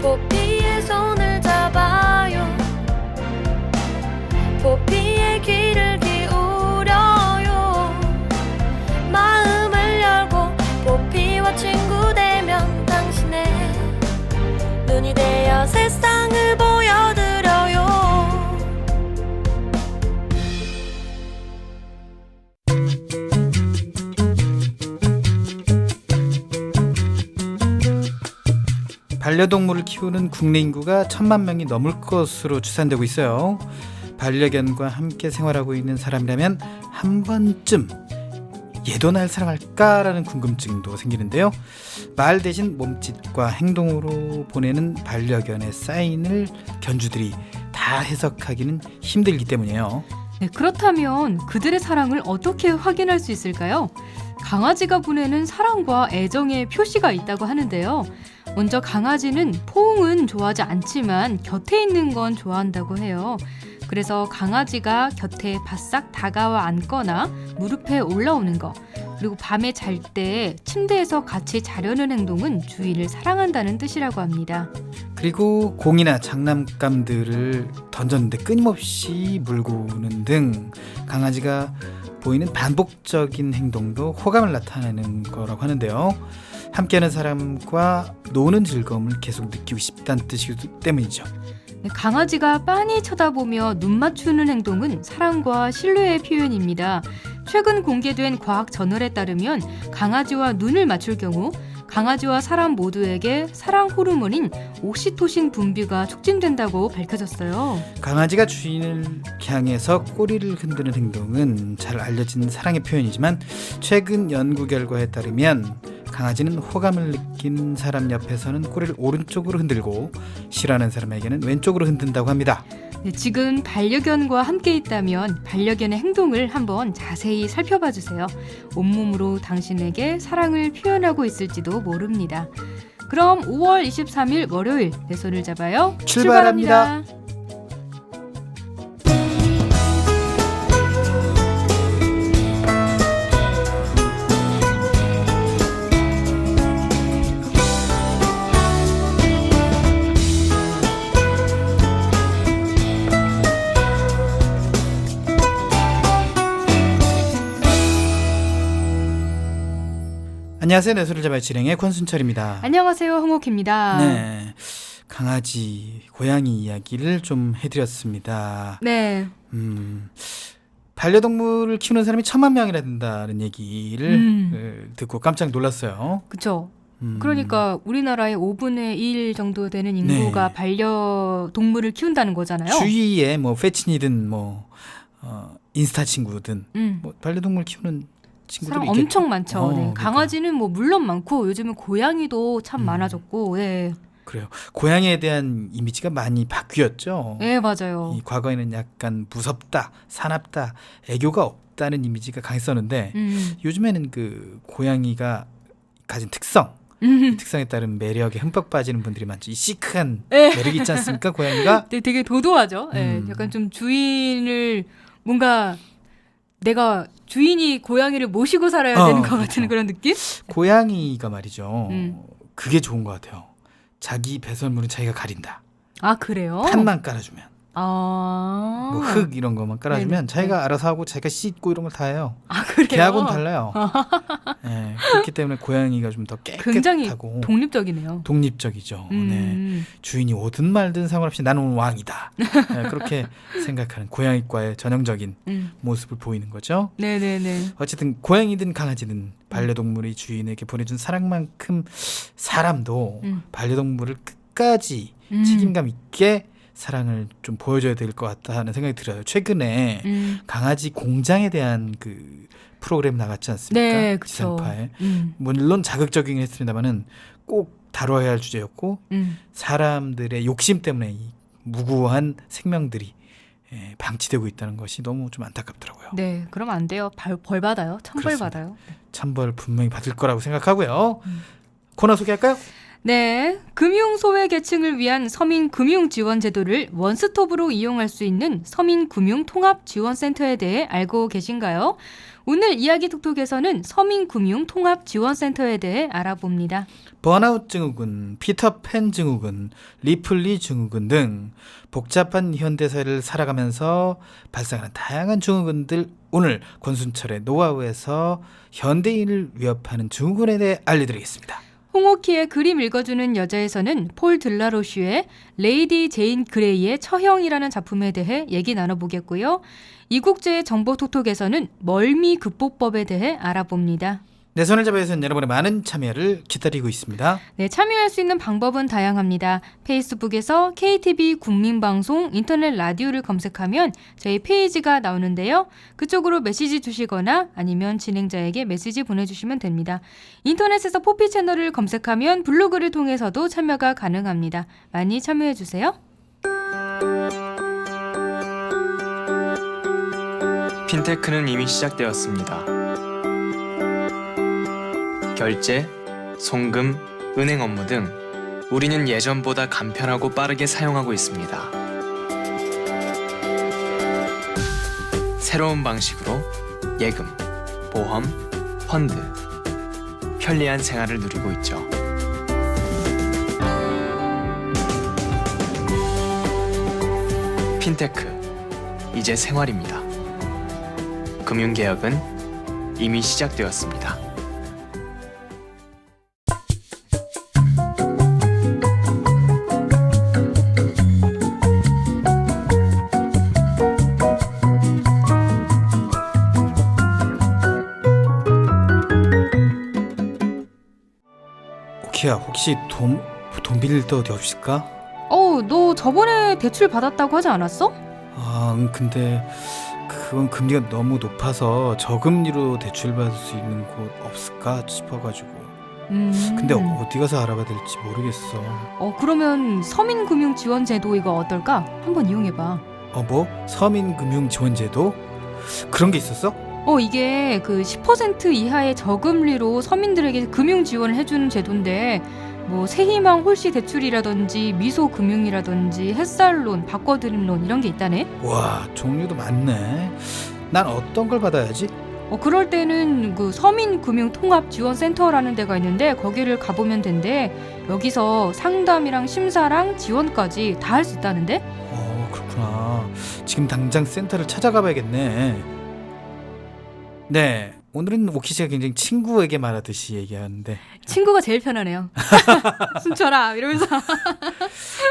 포피의 손을 잡아요. 포피의 귀를 기울여요. 마음을 열고 포피와 친구 되면 당신의 눈이 되어 세상을 보여드려요. 반려동물을 키우는 국내 인구가 1,000만 명이 넘을 것으로 추산되고 있어요. 반려견과 함께 생활하고 있는 사람이라면 한 번쯤 얘도 날 사랑할까라는 궁금증도 생기는데요. 말 대신 몸짓과 행동으로 보내는 반려견의 사인을 견주들이 다 해석하기는 힘들기 때문이에요. 네, 그렇다면 그들의 사랑을 어떻게 확인할 수 있을까요? 강아지가 보내는 사랑과 애정의 표시가 있다고 하는데요. 먼저 강아지는 포옹은 좋아하지 않지만 곁에 있는 건 좋아한다고 해요. 그래서 강아지가 곁에 바싹 다가와 앉거나 무릎에 올라오는 거, 그리고 밤에 잘 때 침대에서 같이 자려는 행동은 주인을 사랑한다는 뜻이라고 합니다. 그리고 공이나 장난감들을 던졌는데 끊임없이 물고 오는 등 강아지가 보이는 반복적인 행동도 호감을 나타내는 거라고 하는데요. 함께하는 사람과 노는 즐거움을 계속 느끼고 싶다는 뜻이기 때문이죠. 강아지가 빤히 쳐다보며 눈 맞추는 행동은 사랑과 신뢰의 표현입니다. 최근 공개된 과학 저널에 따르면 강아지와 눈을 맞출 경우 강아지와 사람 모두에게 사랑 호르몬인 옥시토신 분비가 촉진된다고 밝혀졌어요. 강아지가 주인을 향해서 꼬리를 흔드는 행동은 잘 알려진 사랑의 표현이지만 최근 연구 결과에 따르면 강아지는 호감을 느낀 사람 옆에서는 꼬리를 오른쪽으로 흔들고 싫어하는 사람에게는 왼쪽으로 흔든다고 합니다. 네, 지금 반려견과 함께 있다면 반려견의 행동을 한번 자세히 살펴봐 주세요. 온몸으로 당신에게 사랑을 표현하고 있을지도 모릅니다. 그럼 5월 23일 월요일 내 손을 잡아요. 출발합니다. 안녕하세요. 내 손을 잡아요 진행의 권순철입니다. 안녕하세요. 홍옥입니다. 네, 강아지, 고양이 이야기를 좀 해드렸습니다. 네. 반려동물을 키우는 사람이 1,000만 명이나 된다는 얘기를 듣고 깜짝 놀랐어요. 그렇죠. 그러니까 우리나라의 5분의 1 정도 되는 인구가 네. 반려동물을 키운다는 거잖아요. 주위에 뭐 패친이든 뭐 인스타 친구든 뭐 반려동물 키우는 친구들이 사람 있겠죠. 엄청 많죠. 네. 그러니까. 강아지는 뭐 물론 많고 요즘은 고양이도 참 많아졌고. 네. 그래요. 고양이에 대한 이미지가 많이 바뀌었죠. 네, 맞아요. 이 과거에는 약간 무섭다, 사납다, 애교가 없다는 이미지가 강했었는데 요즘에는 그 고양이가 가진 특성, 그 특성에 따른 매력에 흠뻑 빠지는 분들이 많죠. 이 시크한 매력이 있지 않습니까? 고양이가 네, 되게 도도하죠. 네, 약간 좀 주인을 뭔가 내가 주인이 고양이를 모시고 살아야 되는 것 그렇죠. 같은 그런 느낌? 고양이가 말이죠. 그게 좋은 것 같아요. 자기 배설물은 자기가 가린다. 아, 그래요? 판만 깔아주면. 아. 뭐 흙 이런 것만 깔아주면 네네. 자기가 알아서 하고 자기가 씻고 이런 걸 다 해요. 아, 그래요? 개하고는 달라요. 네, 그렇기 때문에 고양이가 좀 더 굉장히 깨끗하고 독립적이네요. 독립적이죠. 네. 주인이 오든 말든 상관없이 나는 오늘 왕이다. 네, 그렇게 생각하는 고양이과의 전형적인 모습을 보이는 거죠. 네네네. 어쨌든 고양이든 강아지든 반려동물이 주인에게 보내준 사랑만큼 사람도 반려동물을 끝까지 책임감 있게 사랑을 좀 보여줘야 될 것 같다는 생각이 들어요. 최근에 강아지 공장에 대한 그 프로그램 나갔지 않습니까? 네, 그렇죠. 지상파에. 물론 자극적이긴 했습니다만은 꼭 다뤄야 할 주제였고 사람들의 욕심 때문에 이 무고한 생명들이 방치되고 있다는 것이 너무 좀 안타깝더라고요. 네, 그러면 안 돼요. 벌 받아요. 천벌 그렇습니다. 받아요. 찬벌 분명히 받을 거라고 생각하고요. 코너 소개할까요? 네, 금융 소외계층을 위한 서민금융지원제도를 원스톱으로 이용할 수 있는 서민금융통합지원센터에 대해 알고 계신가요? 오늘 이야기 톡톡에서는 서민금융통합지원센터에 대해 알아봅니다. 번아웃 증후군, 피터팬 증후군, 리플리 증후군 등 복잡한 현대사를 살아가면서 발생하는 다양한 증후군들, 오늘 권순철의 노하우에서 현대인을 위협하는 증후군에 대해 알려드리겠습니다. 홍옥희의 그림 읽어주는 여자에서는 폴 들라로슈의 레이디 제인 그레이의 처형이라는 작품에 대해 얘기 나눠보겠고요. 이국제의 정보톡톡에서는 멀미 극복법에 대해 알아봅니다. 내 손을 잡아서는 여러분의 많은 참여를 기다리고 있습니다. 네, 참여할 수 있는 방법은 다양합니다. 페이스북에서 KTV 국민방송 인터넷 라디오를 검색하면 저희 페이지가 나오는데요. 그쪽으로 메시지 주시거나 아니면 진행자에게 메시지 보내주시면 됩니다. 인터넷에서 포피 채널을 검색하면 블로그를 통해서도 참여가 가능합니다. 많이 참여해주세요. 핀테크는 이미 시작되었습니다. 결제, 송금, 은행 업무 등 우리는 예전보다 간편하고 빠르게 사용하고 있습니다. 새로운 방식으로 예금, 보험, 펀드, 편리한 생활을 누리고 있죠. 핀테크, 이제 생활입니다. 금융개혁은 이미 시작되었습니다. 오키야, 혹시 돈 빌릴 데 어디 없을까? 너 저번에 대출 받았다고 하지 않았어? 근데 그건 금리가 너무 높아서 저금리로 대출받을 수 있는 곳 없을까 싶어가지고. 근데 어디 가서 알아봐야 될지 모르겠어. 그러면 서민금융지원제도 이거 어떨까? 한번 이용해봐. 뭐? 서민금융지원제도? 그런 게 있었어? 이게 그 10% 이하의 저금리로 서민들에게 금융 지원을 해주는 제도인데 뭐 새희망 홀씨 대출이라든지 미소금융이라든지 햇살론, 바꿔드림론 이런 게 있다네. 와, 종류도 많네. 난 어떤 걸 받아야지? 그럴 때는 그 서민금융통합지원센터라는 데가 있는데 거기를 가보면 된대. 여기서 상담이랑 심사랑 지원까지 다 할 수 있다는데? 그렇구나. 지금 당장 센터를 찾아가 봐야겠네. 네, 오늘은 오키 씨가 굉장히 친구에게 말하듯이 얘기하는데 친구가 제일 편하네요. 순철아 이러면서.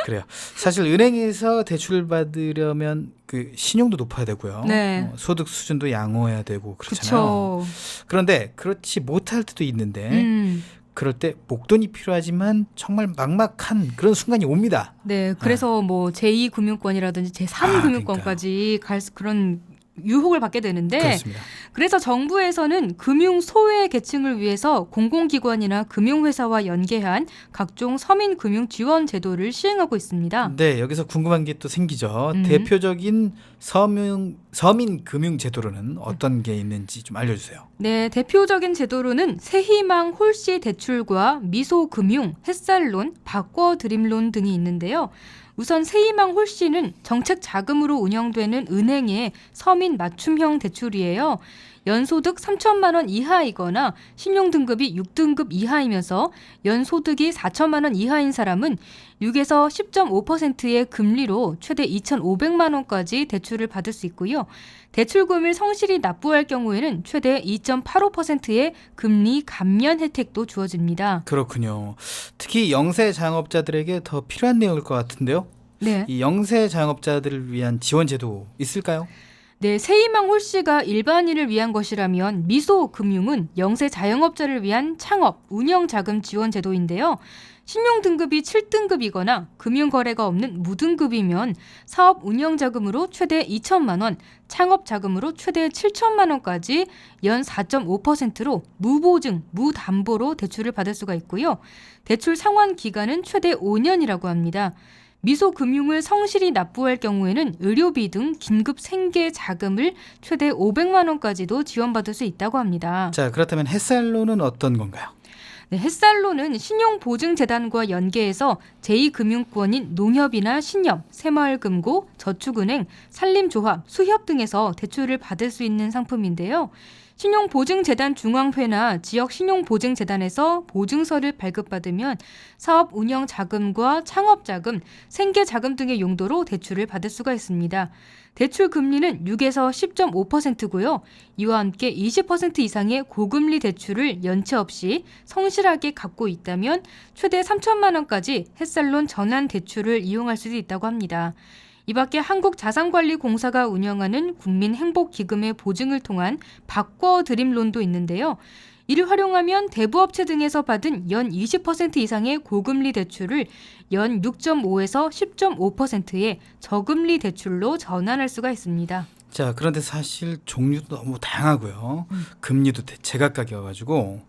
그래요. 사실 은행에서 대출 받으려면 그 신용도 높아야 되고요. 네. 소득 수준도 양호해야 되고 그렇잖아요. 그쵸. 그런데 그렇지 못할 때도 있는데 그럴 때 목돈이 필요하지만 정말 막막한 그런 순간이 옵니다. 네, 그래서 뭐 제2금융권이라든지 제3금융권까지 갈 그런 유혹을 받게 되는데, 그렇습니다. 그래서 정부에서는 금융 소외 계층을 위해서 공공기관이나 금융회사와 연계한 각종 서민 금융 지원 제도를 시행하고 있습니다. 네, 여기서 궁금한 게 또 생기죠. 대표적인 서민 금융 제도로는 어떤 게 있는지 좀 알려주세요. 네, 대표적인 제도로는 새희망 홀씨 대출과 미소금융, 햇살론, 바꿔드림론 등이 있는데요. 우선 새희망 홀씨는 정책 자금으로 운영되는 은행의 서민 맞춤형 대출이에요. 연소득 3천만 원 이하이거나 신용등급이 6등급 이하이면서 연소득이 4천만 원 이하인 사람은 6에서 10.5%의 금리로 최대 2,500만 원까지 대출을 받을 수 있고요. 대출금을 성실히 납부할 경우에는 최대 2.85%의 금리 감면 혜택도 주어집니다. 그렇군요. 특히 영세 자영업자들에게 더 필요한 내용일 것 같은데요. 네. 이 영세 자영업자들을 위한 지원 제도 있을까요? 네, 새희망 홀씨가 일반인을 위한 것이라면 미소금융은 영세 자영업자를 위한 창업, 운영자금 지원 제도인데요. 신용등급이 7등급이거나 금융거래가 없는 무등급이면 사업 운영자금으로 최대 2천만 원, 창업자금으로 최대 7천만 원까지 연 4.5%로 무보증, 무담보로 대출을 받을 수가 있고요. 대출 상환 기간은 최대 5년이라고 합니다. 미소금융을 성실히 납부할 경우에는 의료비 등 긴급 생계 자금을 최대 500만 원까지도 지원받을 수 있다고 합니다. 자, 그렇다면 햇살론은 어떤 건가요? 네, 햇살론은 신용보증재단과 연계해서 제2금융권인 농협이나 신협, 새마을금고, 저축은행, 산림조합, 수협 등에서 대출을 받을 수 있는 상품인데요. 신용보증재단 중앙회나 지역 신용보증재단에서 보증서를 발급받으면 사업 운영 자금과 창업 자금, 생계 자금 등의 용도로 대출을 받을 수가 있습니다. 대출 금리는 6에서 10.5%고요. 이와 함께 20% 이상의 고금리 대출을 연체 없이 성실하게 갚고 있다면 최대 3천만 원까지 햇살론 전환 대출을 이용할 수도 있다고 합니다. 이 밖에 한국자산관리공사가 운영하는 국민행복기금의 보증을 통한 바꿔드림론도 있는데요. 이를 활용하면 대부업체 등에서 받은 연 20% 이상의 고금리 대출을 연 6.5에서 10.5%의 저금리 대출로 전환할 수가 있습니다. 자, 그런데 사실 종류도 너무 다양하고요. 금리도 제각각이어가지고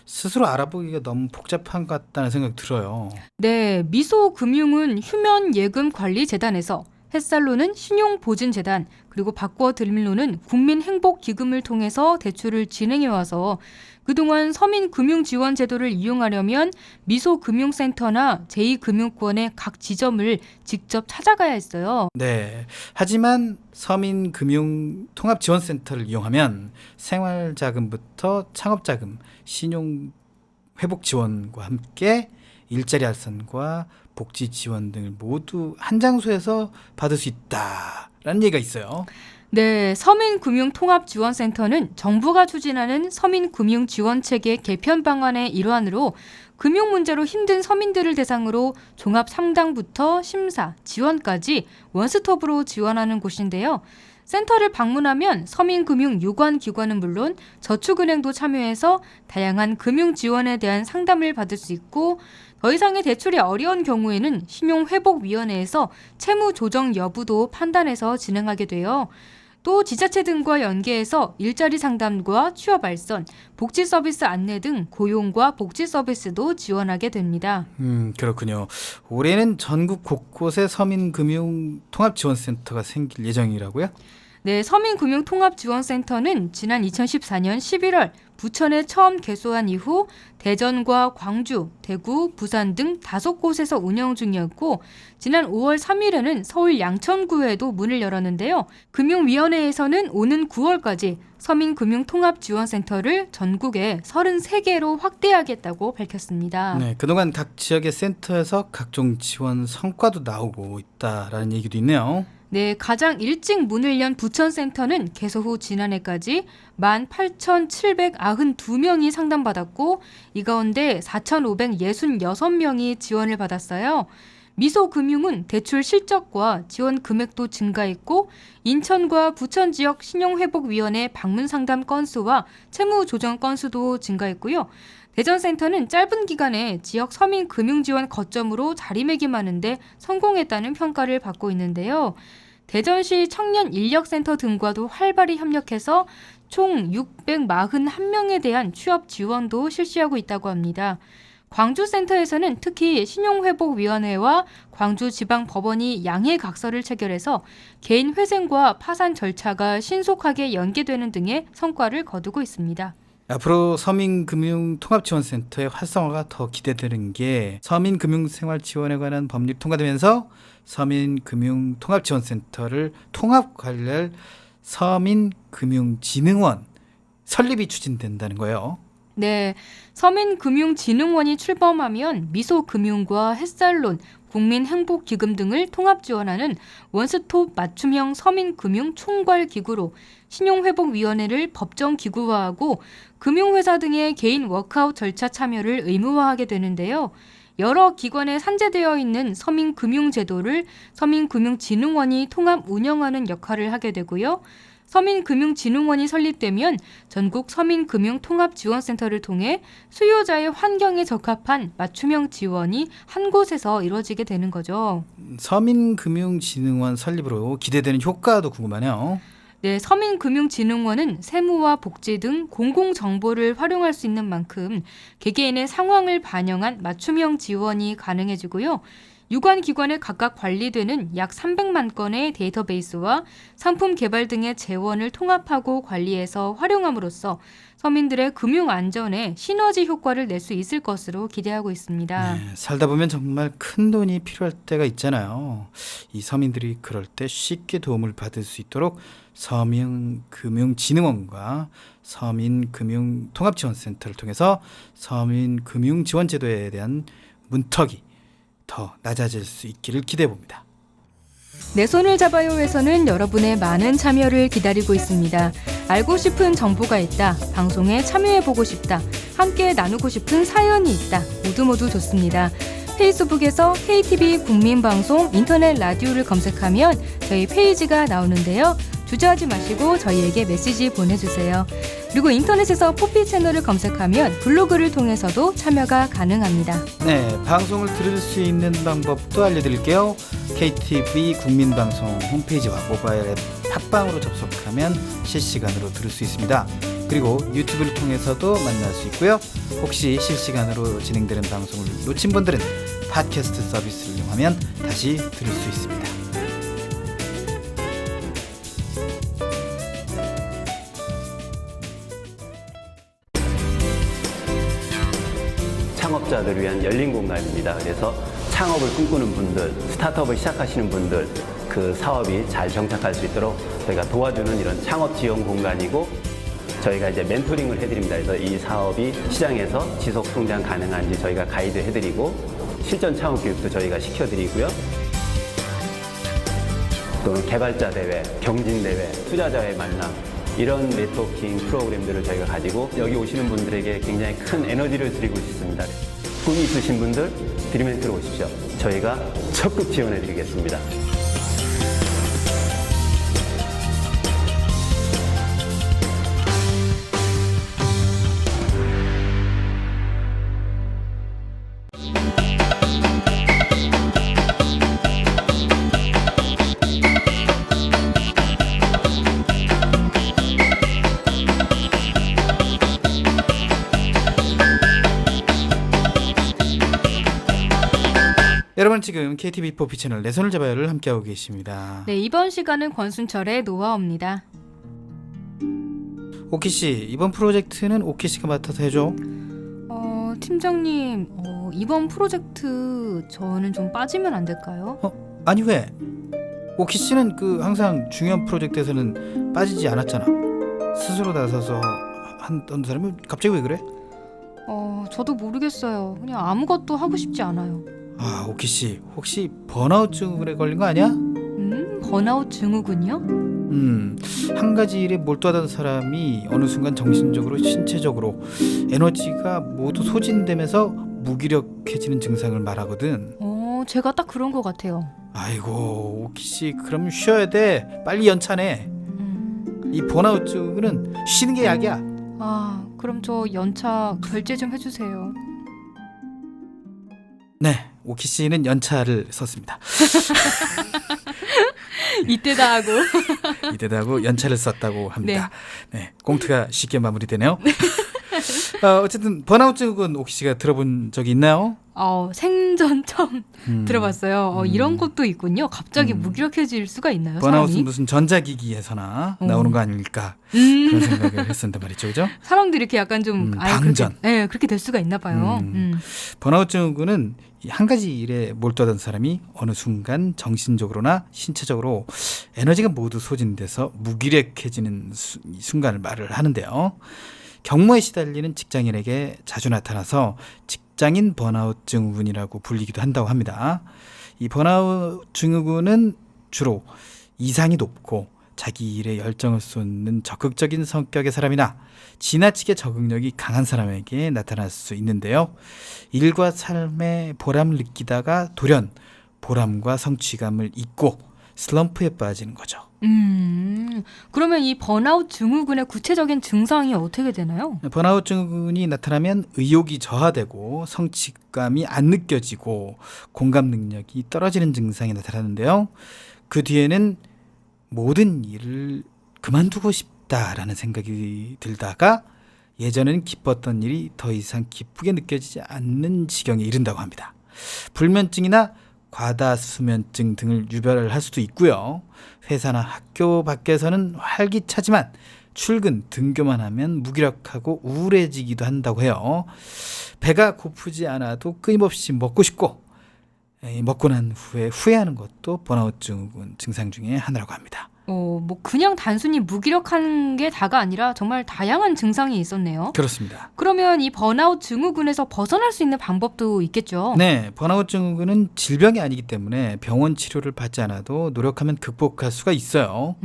스스로 알아보기가 너무 복잡한 것 같다는 생각이 들어요. 네, 미소금융은 휴면예금관리재단에서, 햇살론은 신용보증재단, 그리고 바꿔드림론은 국민행복기금을 통해서 대출을 진행해와서 그동안 서민금융지원제도를 이용하려면 미소금융센터나 제2금융권의 각 지점을 직접 찾아가야 했어요. 네. 하지만 서민금융통합지원센터를 이용하면 생활자금부터 창업자금, 신용회복지원과 함께 일자리 알선과 복지 지원 등을 모두 한 장소에서 받을 수 있다라는 얘기가 있어요. 네, 서민금융통합지원센터는 정부가 추진하는 서민금융지원체계 개편 방안의 일환으로 금융 문제로 힘든 서민들을 대상으로 종합 상담부터 심사, 지원까지 원스톱으로 지원하는 곳인데요. 센터를 방문하면 서민금융 유관기관은 물론 저축은행도 참여해서 다양한 금융 지원에 대한 상담을 받을 수 있고, 더 이상의 대출이 어려운 경우에는 신용회복위원회에서 채무 조정 여부도 판단해서 진행하게 돼요. 또 지자체 등과 연계해서 일자리 상담과 취업 알선, 복지 서비스 안내 등 고용과 복지 서비스도 지원하게 됩니다. 그렇군요. 올해는 전국 곳곳에 서민금융통합지원센터가 생길 예정이라고요? 네, 서민금융통합지원센터는 지난 2014년 11월 부천에 처음 개소한 이후 대전과 광주, 대구, 부산 등 5곳에서 운영 중이었고, 지난 5월 3일에는 서울 양천구에도 문을 열었는데요. 금융위원회에서는 오는 9월까지 서민금융통합지원센터를 전국에 33개로 확대하겠다고 밝혔습니다. 네, 그동안 각 지역의 센터에서 각종 지원 성과도 나오고 있다라는 얘기도 있네요. 네, 가장 일찍 문을 연 부천센터는 개소 후 지난해까지 18,792명이 상담받았고, 이 가운데 4,566명이 지원을 받았어요. 미소금융은 대출 실적과 지원 금액도 증가했고, 인천과 부천 지역 신용회복위원회 방문 상담 건수와 채무 조정 건수도 증가했고요. 대전센터는 짧은 기간에 지역 서민 금융지원 거점으로 자리매김하는데 성공했다는 평가를 받고 있는데요. 대전시 청년 인력센터 등과도 활발히 협력해서 총 641명에 대한 취업 지원도 실시하고 있다고 합니다. 광주센터에서는 특히 신용회복위원회와 광주지방법원이 양해각서를 체결해서 개인 회생과 파산 절차가 신속하게 연계되는 등의 성과를 거두고 있습니다. 앞으로 서민금융통합지원센터의 활성화가 더 기대되는 게 서민금융생활지원에 관한 법률이 통과되면서 서민금융통합지원센터를 통합관리할 서민금융진흥원 설립이 추진된다는 거예요. 네, 서민금융진흥원이 출범하면 미소금융과 햇살론, 국민행복기금 등을 통합 지원하는 원스톱 맞춤형 서민금융 총괄기구로 신용회복위원회를 법정기구화하고 금융회사 등의 개인 워크아웃 절차 참여를 의무화하게 되는데요. 여러 기관에 산재되어 있는 서민금융제도를 서민금융진흥원이 통합 운영하는 역할을 하게 되고요. 서민금융진흥원이 설립되면 전국 서민금융통합지원센터를 통해 수요자의 환경에 적합한 맞춤형 지원이 한 곳에서 이루어지게 되는 거죠. 서민금융진흥원 설립으로 기대되는 효과도 궁금하네요. 네, 서민금융진흥원은 세무와 복지 등 공공정보를 활용할 수 있는 만큼 개개인의 상황을 반영한 맞춤형 지원이 가능해지고요. 유관기관에 각각 관리되는 약 300만 건의 데이터베이스와 상품 개발 등의 재원을 통합하고 관리해서 활용함으로써 서민들의 금융 안전에 시너지 효과를 낼 수 있을 것으로 기대하고 있습니다. 네, 살다 보면 정말 큰 돈이 필요할 때가 있잖아요. 이 서민들이 그럴 때 쉽게 도움을 받을 수 있도록 서민금융진흥원과 서민금융통합지원센터를 통해서 서민금융지원제도에 대한 문턱이 더 낮아질 수 있기를 기대해 봅니다. 내 손을 잡아요에서는 여러분의 많은 참여를 기다리고 있습니다. 알고 싶은 정보가 있다, 방송에 참여해보고 싶다, 함께 나누고 싶은 사연이 있다, 모두 좋습니다. 페이스북에서 KTV 국민방송 인터넷 라디오를 검색하면 저희 페이지가 나오는데요. 주저하지 마시고 저희에게 메시지 보내주세요. 그리고 인터넷에서 포피 채널을 검색하면 블로그를 통해서도 참여가 가능합니다. 네, 방송을 들을 수 있는 방법도 알려드릴게요. KTV 국민방송 홈페이지와 모바일 앱 팟빵으로 접속하면 실시간으로 들을 수 있습니다. 그리고 유튜브를 통해서도 만날 수 있고요. 혹시 실시간으로 진행되는 방송을 놓친 분들은 팟캐스트 서비스를 이용하면 다시 들을 수 있습니다. 창업자들을 위한 열린 공간입니다. 그래서 창업을 꿈꾸는 분들, 스타트업을 시작하시는 분들, 그 사업이 잘 정착할 수 있도록 저희가 도와주는 이런 창업 지원 공간이고, 저희가 이제 멘토링을 해드립니다. 그래서 이 사업이 시장에서 지속 성장 가능한지 저희가 가이드 해드리고, 실전 창업 교육도 저희가 시켜드리고요. 또는 개발자 대회, 경진 대회, 투자자의 만남, 이런 네트워킹 프로그램들을 저희가 가지고 여기 오시는 분들에게 굉장히 큰 에너지를 드리고 있습니다. 꿈이 있으신 분들 드림엔트로 오십시오. 저희가 적극 지원해 드리겠습니다. 여러분 지금 KTV 포피 채널 내 손을 잡아요를 함께하고 계십니다. 네, 이번 시간은 권순철의 노하우입니다. 오키 씨, 이번 프로젝트는 오키 씨가 맡아서 해줘. 팀장님, 이번 프로젝트 저는 좀 빠지면 안 될까요? 아니 왜? 오키 씨는 그 항상 중요한 프로젝트에서는 빠지지 않았잖아. 스스로 나서서 한던 사람이 갑자기 왜 그래? 저도 모르겠어요. 그냥 아무것도 하고 싶지 않아요. 아, 오키 씨 혹시 번아웃 증후군에 걸린 거 아니야? 번아웃 증후군요? 한 가지 일에 몰두하던 사람이 어느 순간 정신적으로 신체적으로 에너지가 모두 소진되면서 무기력해지는 증상을 말하거든. 제가 딱 그런 것 같아요. 아이고 오키 씨 그럼 쉬어야 돼. 빨리 연차내. 이 번아웃 증후군은 쉬는 게 약이야. 그럼 저 연차 결제 좀 해주세요. 네, 오키 씨는 연차를 썼습니다. 이때다 하고. 이때다고 연차를 썼다고 합니다. 네, 꽁트가 쉽게 마무리되네요. 어쨌든 번아웃 증후군 오키 씨가 들어본 적이 있나요? 생전 처음 들어봤어요. 이런 것도 있군요. 갑자기 무기력해질 수가 있나요? 번아웃은 사람이? 무슨 전자기기에서나 나오는 거 아닐까 그런 생각을 했었단 말이죠, 그죠? 사람들이 이렇게 약간 좀 방전. 그렇게 될 수가 있나 봐요. 번아웃 증후군은 한 가지 일에 몰두하던 사람이 어느 순간 정신적으로나 신체적으로 에너지가 모두 소진돼서 무기력해지는 순간을 말을 하는데요. 경무에 시달리는 직장인에게 자주 나타나서 직장인 번아웃 증후군이라고 불리기도 한다고 합니다. 이 번아웃 증후군은 주로 이상이 높고 자기 일에 열정을 쏟는 적극적인 성격의 사람이나 지나치게 적응력이 강한 사람에게 나타날 수 있는데요. 일과 삶에 보람을 느끼다가 돌연 보람과 성취감을 잊고 슬럼프에 빠지는 거죠. 그러면 이 번아웃 증후군의 구체적인 증상이 어떻게 되나요? 번아웃 증후군이 나타나면 의욕이 저하되고 성취감이 안 느껴지고 공감 능력이 떨어지는 증상이 나타나는데요. 그 뒤에는 모든 일을 그만두고 싶다라는 생각이 들다가 예전에는 기뻤던 일이 더 이상 기쁘게 느껴지지 않는 지경에 이른다고 합니다. 불면증이나 과다수면증 등을 유발할 수도 있고요. 회사나 학교 밖에서는 활기차지만 출근, 등교만 하면 무기력하고 우울해지기도 한다고 해요. 배가 고프지 않아도 끊임없이 먹고 싶고 먹고 난 후에 후회하는 것도 번아웃 증후군 증상 중에 하나라고 합니다. 뭐 그냥 단순히 무기력한 게 다가 아니라 정말 다양한 증상이 있었네요. 그렇습니다. 그러면 이 번아웃 증후군에서 벗어날 수 있는 방법도 있겠죠? 네, 번아웃 증후군은 질병이 아니기 때문에 병원 치료를 받지 않아도 노력하면 극복할 수가 있어요.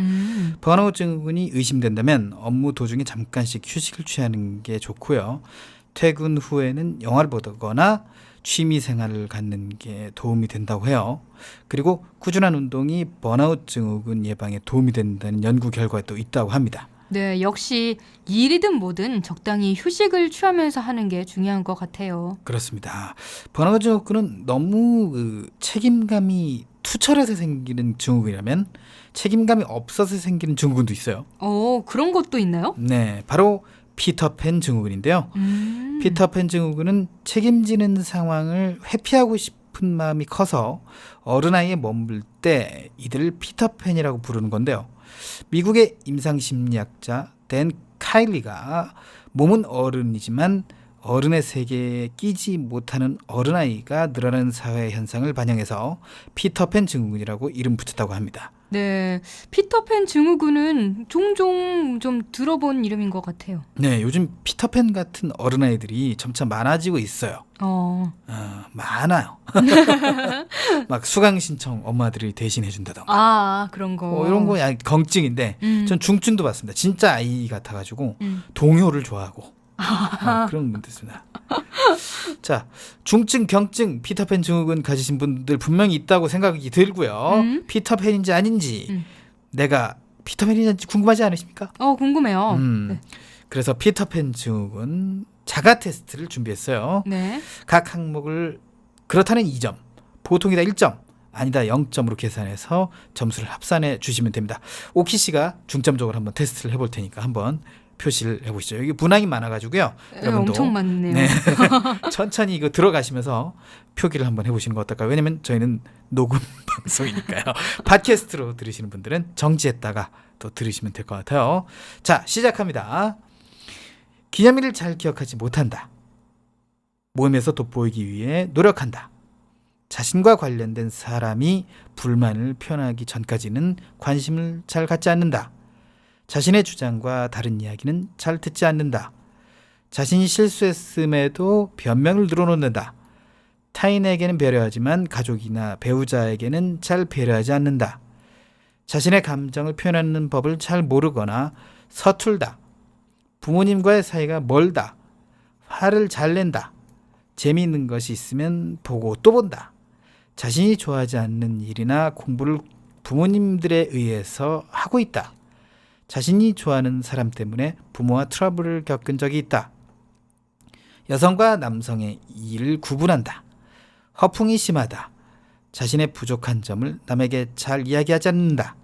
번아웃 증후군이 의심된다면 업무 도중에 잠깐씩 휴식을 취하는 게 좋고요. 퇴근 후에는 영화를 보거나 취미 생활을 갖는 게 도움이 된다고 해요. 그리고 꾸준한 운동이 번아웃 증후군 예방에 도움이 된다는 연구 결과도 있다고 합니다. 네, 역시 일이든 뭐든 적당히 휴식을 취하면서 하는 게 중요한 것 같아요. 그렇습니다. 번아웃 증후군은 너무 책임감이 투철해서 생기는 증후군이라면 책임감이 없어서 생기는 증후군도 있어요. 그런 것도 있나요? 네, 바로 피터팬 증후군인데요. 피터팬 증후군은 책임지는 상황을 회피하고 싶은 마음이 커서 어른아이에 머물 때 이들을 피터팬이라고 부르는 건데요. 미국의 임상심리학자 댄 카일리가 몸은 어른이지만 어른의 세계에 끼지 못하는 어른아이가 늘어나는 사회 현상을 반영해서 피터팬 증후군이라고 이름 붙였다고 합니다. 네, 피터팬 증후군은 종종 좀 들어본 이름인 것 같아요. 네, 요즘 피터팬 같은 어른아이들이 점차 많아지고 있어요. 많아요. 막 수강 신청 엄마들이 대신 해준다던가. 그런 거. 이런 거 걱증인데 전 중증도 봤습니다. 진짜 아이 같아가지고 동요를 좋아하고 그런 분들 있습니다. 자, 중증, 경증, 피터팬 증후군 가지신 분들 분명히 있다고 생각이 들고요. 피터팬인지 아닌지 내가 피터팬인지 궁금하지 않으십니까? 궁금해요. 네. 그래서 피터팬 증후군 자가 테스트를 준비했어요. 네. 각 항목을 그렇다는 2점, 보통이다 1점, 아니다 0점으로 계산해서 점수를 합산해 주시면 됩니다. 오키 씨가 중점적으로 한번 테스트를 해볼 테니까 한번 표시를 해보시죠. 여기 문항이 많아가지고요. 여러분도 엄청 많네요. 네. 천천히 이거 들어가시면서 표기를 한번 해보시는 거 어떨까요? 왜냐면 저희는 녹음 방송이니까요. 팟캐스트로 들으시는 분들은 정지했다가 또 들으시면 될 것 같아요. 자, 시작합니다. 기념일을 잘 기억하지 못한다. 모임에서 돋보이기 위해 노력한다. 자신과 관련된 사람이 불만을 표현하기 전까지는 관심을 잘 갖지 않는다. 자신의 주장과 다른 이야기는 잘 듣지 않는다. 자신이 실수했음에도 변명을 늘어놓는다. 타인에게는 배려하지만 가족이나 배우자에게는 잘 배려하지 않는다. 자신의 감정을 표현하는 법을 잘 모르거나 서툴다. 부모님과의 사이가 멀다. 화를 잘 낸다. 재미있는 것이 있으면 보고 또 본다. 자신이 좋아하지 않는 일이나 공부를 부모님들에 의해서 하고 있다. 자신이 좋아하는 사람 때문에 부모와 트러블을 겪은 적이 있다. 여성과 남성의 일을 구분한다. 허풍이 심하다. 자신의 부족한 점을 남에게 잘 이야기하지 않는다.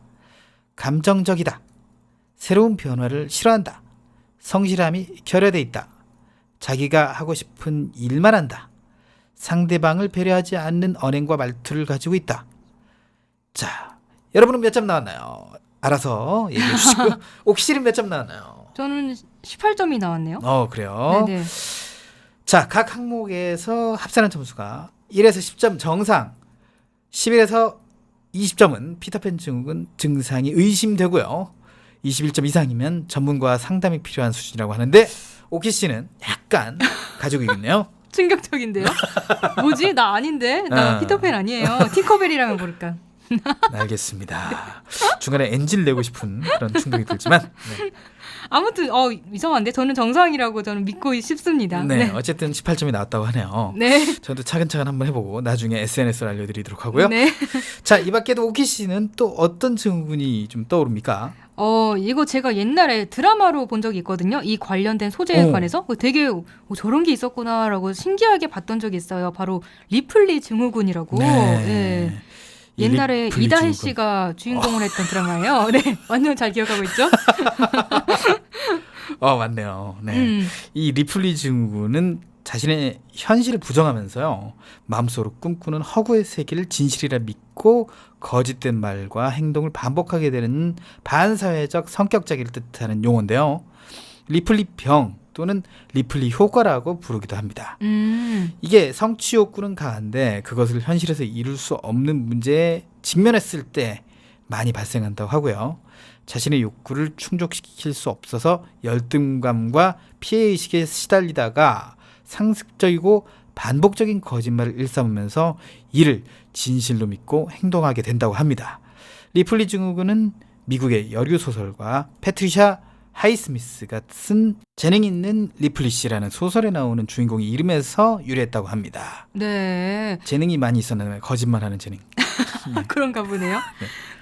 감정적이다. 새로운 변화를 싫어한다. 성실함이 결여돼 있다. 자기가 하고 싶은 일만 한다. 상대방을 배려하지 않는 언행과 말투를 가지고 있다. 자, 여러분은 몇 점 나왔나요? 알아서 얘기해 주시고 오키 씨는 몇 점 나왔나요? 저는 18점이 나왔네요. 그래요? 네네. 자, 각 항목에서 합산한 점수가 1에서 10점 정상, 11에서 20점은 피터팬 증후군 증상이 의심되고요. 21점 이상이면 전문가 상담이 필요한 수준이라고 하는데 오키 씨는 약간 가지고 있네요. 충격적인데요? 뭐지? 나 아닌데? 나 피터팬 아니에요. 팅커벨이라면 모를까. 알겠습니다. 중간에 엔진 내고 싶은 그런 충동이 들지만 네. 아무튼 이상한데 저는 정상이라고 저는 믿고 싶습니다. 네, 어쨌든 18점이 나왔다고 하네요. 네. 저도 차근차근 한번 해보고 나중에 SNS로 알려드리도록 하고요. 네. 자, 이 밖에도 오키 씨는 또 어떤 증후군이 좀 떠오릅니까? 이거 제가 옛날에 드라마로 본 적이 있거든요. 이 관련된 소재에 관해서 되게 저런 게 있었구나라고 신기하게 봤던 적이 있어요. 바로 리플리 증후군이라고. 네. 옛날에 이다혜 씨가 주인공을 했던 드라마예요. 네, 완전 잘 기억하고 있죠? 맞네요. 네. 이 리플리 증후군은 자신의 현실을 부정하면서요, 마음속으로 꿈꾸는 허구의 세계를 진실이라 믿고 거짓된 말과 행동을 반복하게 되는 반사회적 성격자기를 뜻하는 용어인데요. 리플리병 또는 리플리 효과라고 부르기도 합니다. 이게 성취 욕구는 강한데 그것을 현실에서 이룰 수 없는 문제에 직면했을 때 많이 발생한다고 하고요. 자신의 욕구를 충족시킬 수 없어서 열등감과 피해의식에 시달리다가 상습적이고 반복적인 거짓말을 일삼으면서 이를 진실로 믿고 행동하게 된다고 합니다. 리플리 증후군은 미국의 여류소설가 패트리샤 하이스미스가 쓴 재능 있는 리플리 씨라는 소설에 나오는 주인공의 이름에서 유래했다고 합니다. 네. 재능이 많이 있었나요? 거짓말하는 재능. 그런가 보네요.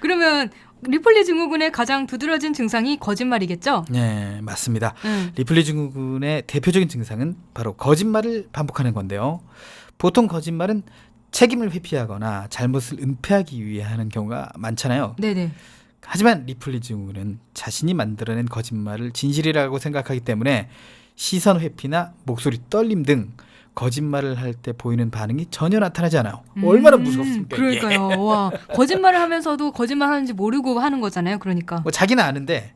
그러면 리플리 증후군의 가장 두드러진 증상이 거짓말이겠죠? 네, 맞습니다. 리플리 증후군의 대표적인 증상은 바로 거짓말을 반복하는 건데요. 보통 거짓말은 책임을 회피하거나 잘못을 은폐하기 위해 하는 경우가 많잖아요. 네네. 하지만 리플리 증후군은 자신이 만들어낸 거짓말을 진실이라고 생각하기 때문에 시선 회피나 목소리 떨림 등 거짓말을 할 때 보이는 반응이 전혀 나타나지 않아요. 얼마나 무섭습니까? 이게? 그러니까요. 와, 거짓말을 하면서도 거짓말하는지 모르고 하는 거잖아요. 그러니까. 뭐 자기는 아는데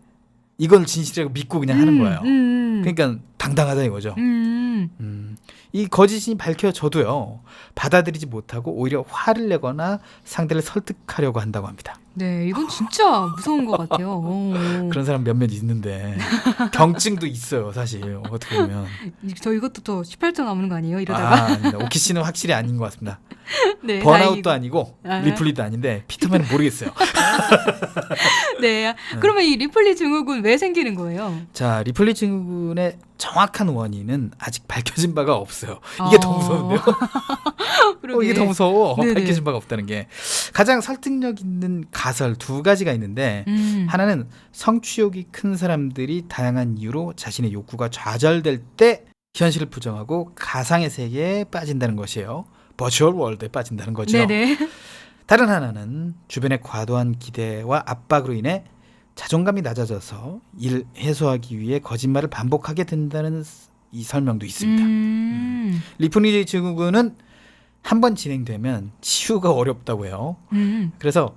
이걸 진실이라고 믿고 그냥 하는 거예요. 그러니까 당당하다 이거죠. 이 거짓이 밝혀져도요, 받아들이지 못하고 오히려 화를 내거나 상대를 설득하려고 한다고 합니다. 네, 이건 진짜 무서운 것 같아요. 그런 사람 몇몇 있는데 경증도 있어요, 사실. 어떻게 보면. 저 이것도 또 18점 남는 거 아니에요? 이러다가. 아닙니다. 오키 씨는 확실히 아닌 것 같습니다. 네, 번아웃도 아니고 아. 리플리도 아닌데 피터맨은 모르겠어요. 네. 그러면 이 리플리 증후군 왜 생기는 거예요? 자, 리플리 증후군의 정확한 원인은 아직 밝혀진 바가 없어요. 이게 더 무서운데요. 이게 더 무서워. 네네. 밝혀진 바가 없다는 게. 가장 설득력 있는 가설 두 가지가 있는데 하나는 성취욕이 큰 사람들이 다양한 이유로 자신의 욕구가 좌절될 때 현실을 부정하고 가상의 세계에 빠진다는 것이에요. 버추얼 월드에 빠진다는 거죠. 네네. 다른 하나는 주변의 과도한 기대와 압박으로 인해 자존감이 낮아져서 이를 해소하기 위해 거짓말을 반복하게 된다는 이 설명도 있습니다. 리플리 증후군은 한번 진행되면 치유가 어렵다고 해요. 그래서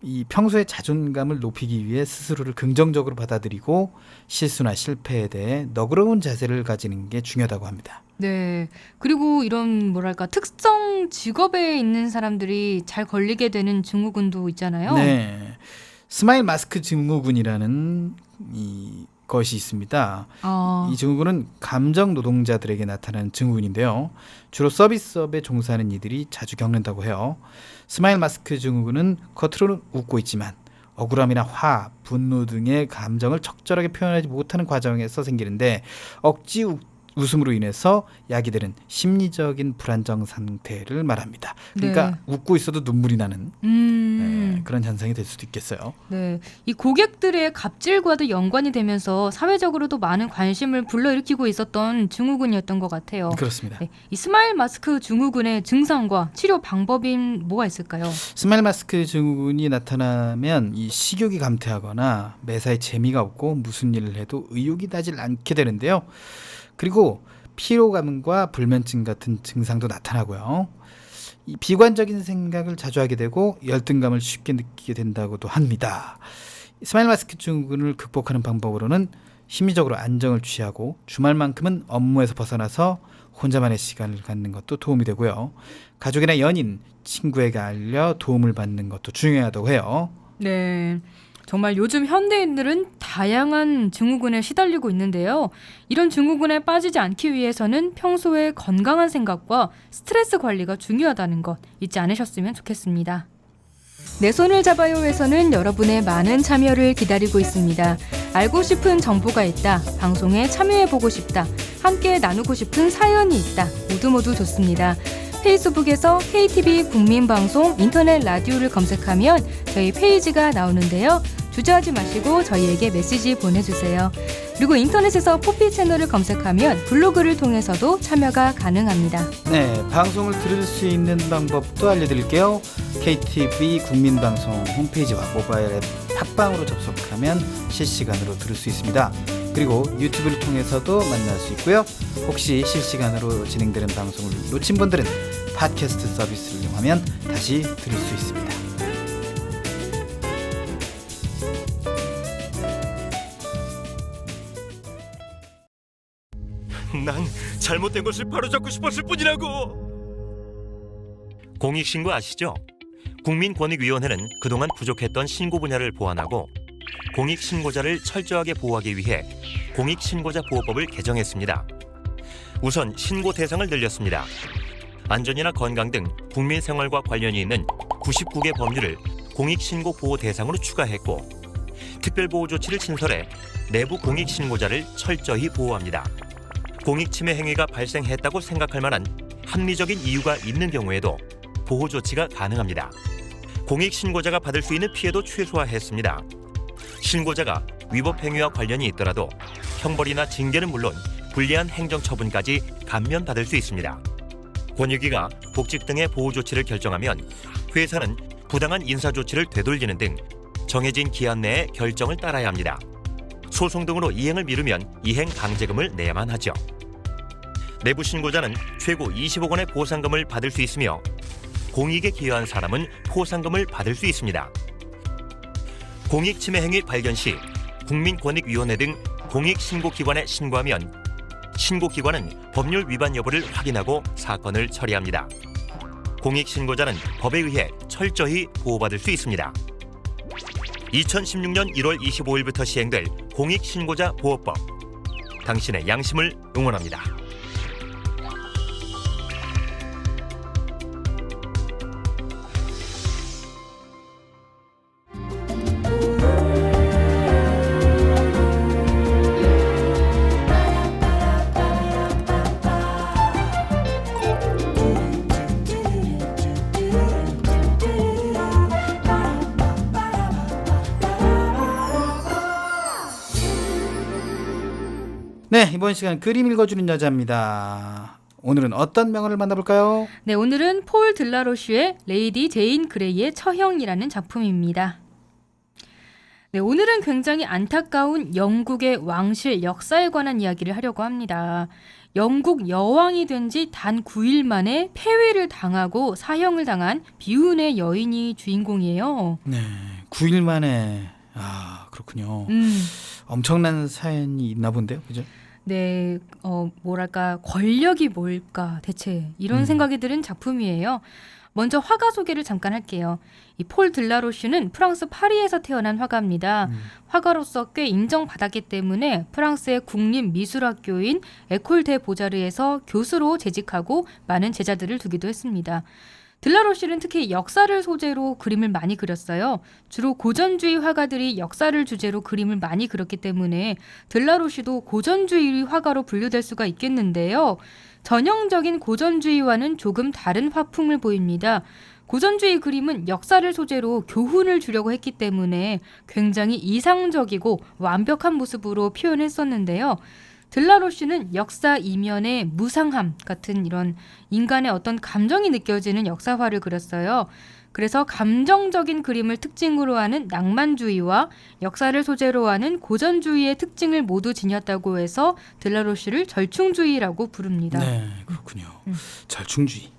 이 평소에 자존감을 높이기 위해 스스로를 긍정적으로 받아들이고 실수나 실패에 대해 너그러운 자세를 가지는 게 중요하다고 합니다. 네. 그리고 이런 뭐랄까 특성 직업에 있는 사람들이 잘 걸리게 되는 증후군도 있잖아요. 네. 스마일 마스크 증후군이라는 이 것이 있습니다. 이 증후군은 감정 노동자들에게 나타나는 증후군인데요. 주로 서비스업에 종사하는 이들이 자주 겪는다고 해요. 스마일 마스크 증후군은 겉으로는 웃고 있지만 억울함이나 화, 분노 등의 감정을 적절하게 표현하지 못하는 과정에서 생기는데 억지 웃음으로 인해서 야기되는 심리적인 불안정 상태를 말합니다. 그러니까 네. 웃고 있어도 눈물이 나는 그런 현상이 될 수도 있겠어요. 네, 이 고객들의 갑질과도 연관이 되면서 사회적으로도 많은 관심을 불러일으키고 있었던 증후군이었던 것 같아요. 그렇습니다. 네, 이 스마일 마스크 증후군의 증상과 치료 방법이 뭐가 있을까요? 스마일 마스크 증후군이 나타나면 이 식욕이 감퇴하거나 매사에 재미가 없고 무슨 일을 해도 의욕이 나질 않게 되는데요. 그리고 피로감과 불면증 같은 증상도 나타나고요. 이 비관적인 생각을 자주 하게 되고 열등감을 쉽게 느끼게 된다고도 합니다. 스마일 마스크 증후군을 극복하는 방법으로는 심리적으로 안정을 취하고 주말만큼은 업무에서 벗어나서 혼자만의 시간을 갖는 것도 도움이 되고요. 가족이나 연인, 친구에게 알려 도움을 받는 것도 중요하다고 해요. 네. 정말 요즘 현대인들은 다양한 증후군에 시달리고 있는데요. 이런 증후군에 빠지지 않기 위해서는 평소에 건강한 생각과 스트레스 관리가 중요하다는 것 잊지 않으셨으면 좋겠습니다. 내 손을 잡아요에서는 여러분의 많은 참여를 기다리고 있습니다. 알고 싶은 정보가 있다, 방송에 참여해보고 싶다, 함께 나누고 싶은 사연이 있다, 모두 좋습니다. 페이스북에서 KTV 국민방송 인터넷 라디오를 검색하면 저희 페이지가 나오는데요. 주저하지 마시고 저희에게 메시지 보내주세요. 그리고 인터넷에서 포피 채널을 검색하면 블로그를 통해서도 참여가 가능합니다. 네, 방송을 들을 수 있는 방법도 알려드릴게요. KTV 국민방송 홈페이지와 모바일 앱 팟빵으로 접속하면 실시간으로 들을 수 있습니다. 그리고 유튜브를 통해서도 만날 수 있고요. 혹시 실시간으로 진행되는 방송을 놓친 분들은 팟캐스트 서비스를 이용하면 다시 들을 수 있습니다. 난 잘못된 것을 바로잡고 싶었을 뿐이라고. 공익신고 아시죠? 국민권익위원회는 그동안 부족했던 신고 분야를 보완하고 공익신고자를 철저하게 보호하기 위해 공익신고자 보호법을 개정했습니다. 우선 신고 대상을 늘렸습니다. 안전이나 건강 등 국민 생활과 관련이 있는 99개 법률을 공익신고 보호 대상으로 추가했고, 특별보호 조치를 신설해 내부 공익신고자를 철저히 보호합니다. 공익침해 행위가 발생했다고 생각할 만한 합리적인 이유가 있는 경우에도 보호 조치가 가능합니다. 공익신고자가 받을 수 있는 피해도 최소화했습니다. 신고자가 위법 행위와 관련이 있더라도 형벌이나 징계는 물론 불리한 행정처분까지 감면받을 수 있습니다. 권익위가 복직 등의 보호 조치를 결정하면 회사는 부당한 인사 조치를 되돌리는 등 정해진 기한 내에 결정을 따라야 합니다. 소송 등으로 이행을 미루면 이행 강제금을 내야만 하죠. 내부 신고자는 최고 20억 원의 보상금을 받을 수 있으며 공익에 기여한 사람은 포상금을 받을 수 있습니다. 공익침해 행위 발견 시 국민권익위원회 등 공익신고기관에 신고하면 신고기관은 법률 위반 여부를 확인하고 사건을 처리합니다. 공익신고자는 법에 의해 철저히 보호받을 수 있습니다. 2016년 1월 25일부터 시행될 공익신고자 보호법. 당신의 양심을 응원합니다. 네, 이번 시간 그림 읽어주는 여자입니다. 오늘은 어떤 명언을 만나볼까요? 네, 오늘은 폴 들라로슈의 레이디 제인 그레이의 처형이라는 작품입니다. 네, 오늘은 굉장히 안타까운 영국의 왕실 역사에 관한 이야기를 하려고 합니다. 영국 여왕이 된 지 단 9일 만에 폐위를 당하고 사형을 당한 비운의 여인이 주인공이에요. 네, 9일 만에. 그렇군요. 엄청난 사연이 있나 본데요, 그죠? 네, 뭐랄까, 권력이 뭘까, 대체 이런 생각이 드는 작품이에요. 먼저 화가 소개를 잠깐 할게요. 이 폴 들라로슈는 프랑스 파리에서 태어난 화가입니다. 화가로서 꽤 인정받았기 때문에 프랑스의 국립미술학교인 에콜 데 보자르에서 교수로 재직하고 많은 제자들을 두기도 했습니다. 들라로슈는 특히 역사를 소재로 그림을 많이 그렸어요. 주로 고전주의 화가들이 역사를 주제로 그림을 많이 그렸기 때문에 들라로슈도 고전주의 화가로 분류될 수가 있겠는데요. 전형적인 고전주의와는 조금 다른 화풍을 보입니다. 고전주의 그림은 역사를 소재로 교훈을 주려고 했기 때문에 굉장히 이상적이고 완벽한 모습으로 표현했었는데요. 들라로슈는 역사 이면의 무상함 같은 이런 인간의 어떤 감정이 느껴지는 역사화를 그렸어요. 그래서 감정적인 그림을 특징으로 하는 낭만주의와 역사를 소재로 하는 고전주의의 특징을 모두 지녔다고 해서 들라로슈를 절충주의라고 부릅니다. 네, 그렇군요. 절충주의.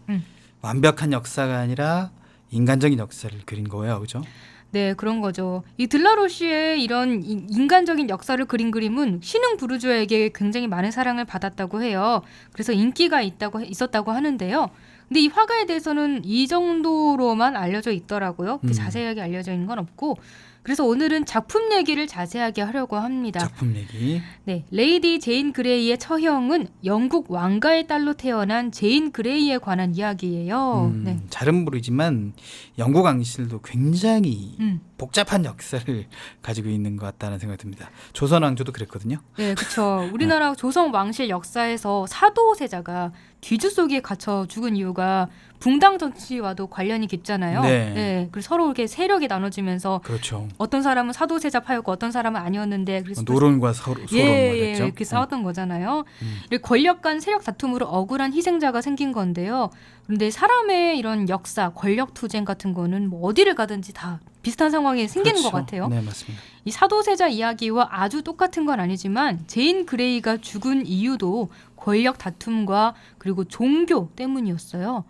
완벽한 역사가 아니라 인간적인 역사를 그린 거예요, 그죠? 네, 그런 거죠. 이 들라로슈의 이런 인간적인 역사를 그린 그림은 신흥 부르주아에게 굉장히 많은 사랑을 받았다고 해요. 그래서 인기가 있었다고 하는데요. 근데 이 화가에 대해서는 이 정도로만 알려져 있더라고요. 자세하게 알려져 있는 건 없고. 그래서 오늘은 작품 얘기를 자세하게 하려고 합니다. 작품 얘기. 네, 레이디 제인 그레이의 처형은 영국 왕가의 딸로 태어난 제인 그레이에 관한 이야기예요. 네. 잘은 모르지만 영국 왕실도 굉장히 복잡한 역사를 가지고 있는 것 같다는 생각이 듭니다. 조선 왕조도 그랬거든요. 네, 그렇죠. 우리나라 조선 왕실 역사에서 사도세자가 뒤주 속에 갇혀 죽은 이유가 붕당 정치와도 관련이 깊잖아요. 네. 그래서 서로 이렇게 세력이 나눠지면서 그렇죠. 어떤 사람은 사도세자 파였고 어떤 사람은 아니었는데 그래서 노론과 서론 말했죠. 이렇게 싸웠던 거잖아요. 이렇게 권력 간 세력 다툼으로 억울한 희생자가 생긴 건데요. 그런데 사람의 이런 역사, 권력 투쟁 같은 거는 뭐 어디를 가든지 다 비슷한 상황이 생기는 그렇죠. 것 같아요. 네, 맞습니다. 이 사도세자 이야기와 아주 똑같은 건 아니지만 제인 그레이가 죽은 이유도 권력 다툼과 그리고 종교 때문이었어요.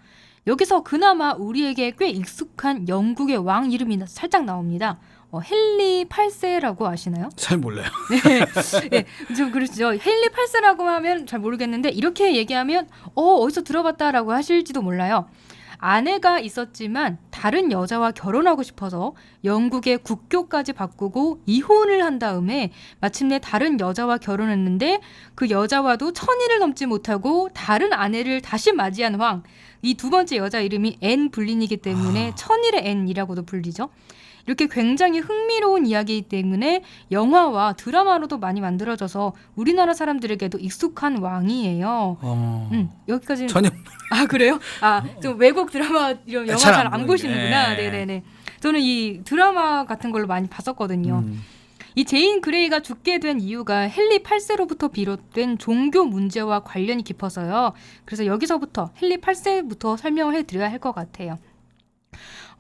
여기서 그나마 우리에게 꽤 익숙한 영국의 왕 이름이 살짝 나옵니다. 헨리 8세라고 아시나요? 잘 몰라요. 네, 좀 그렇죠. 헨리 8세라고 하면 잘 모르겠는데 이렇게 얘기하면 어디서 들어봤다라고 하실지도 몰라요. 아내가 있었지만 다른 여자와 결혼하고 싶어서 영국의 국교까지 바꾸고 이혼을 한 다음에 마침내 다른 여자와 결혼했는데 그 여자와도 1000일을 넘지 못하고 다른 아내를 다시 맞이한 왕. 이 두 번째 여자 이름이 앤 불린이기 때문에 1000일의 앤이라고도 불리죠. 이렇게 굉장히 흥미로운 이야기이기 때문에 영화와 드라마로도 많이 만들어져서 우리나라 사람들에게도 익숙한 왕이에요. 여기까지는 전혀 아 그래요? 좀 외국 드라마 이런 영화 잘 잘 안 안 보는데. 보시는구나. 네네네. 저는 이 드라마 같은 걸로 많이 봤었거든요. 이 제인 그레이가 죽게 된 이유가 헨리 8세로부터 비롯된 종교 문제와 관련이 깊어서요. 그래서 여기서부터 헨리 8세부터 설명을 해드려야 할 것 같아요.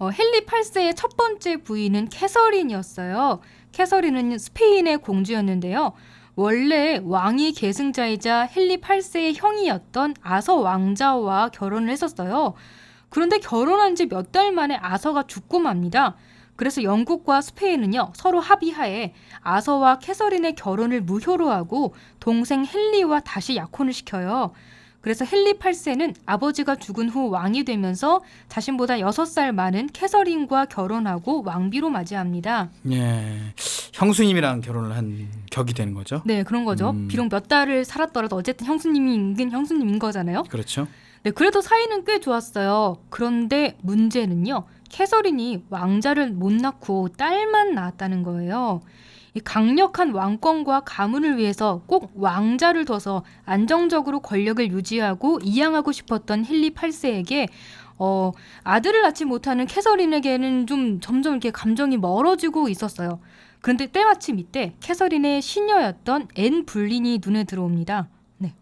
헨리 8세의 첫 번째 부인은 캐서린이었어요. 캐서린은 스페인의 공주였는데요. 원래 왕위 계승자이자 헨리 8세의 형이었던 아서 왕자와 결혼을 했었어요. 그런데 결혼한 지 몇 달 만에 아서가 죽고 맙니다. 그래서 영국과 스페인은요 서로 합의하에 아서와 캐서린의 결혼을 무효로 하고 동생 헨리와 다시 약혼을 시켜요. 그래서 헨리 8세는 아버지가 죽은 후 왕이 되면서 자신보다 6살 많은 캐서린과 결혼하고 왕비로 맞이합니다. 예, 형수님이랑 결혼을 한 격이 되는 거죠. 네, 그런 거죠. 비록 몇 달을 살았더라도 어쨌든 형수님이 은근 형수님인 거잖아요. 그렇죠. 네, 그래도 사이는 꽤 좋았어요. 그런데 문제는요. 캐서린이 왕자를 못 낳고 딸만 낳았다는 거예요. 이 강력한 왕권과 가문을 위해서 꼭 왕자를 둬서 안정적으로 권력을 유지하고 이양하고 싶었던 헨리 8세에게 아들을 낳지 못하는 캐서린에게는 좀 점점 이렇게 감정이 멀어지고 있었어요. 그런데 때마침 이때 캐서린의 시녀였던 앤 불린이 눈에 들어옵니다. 네.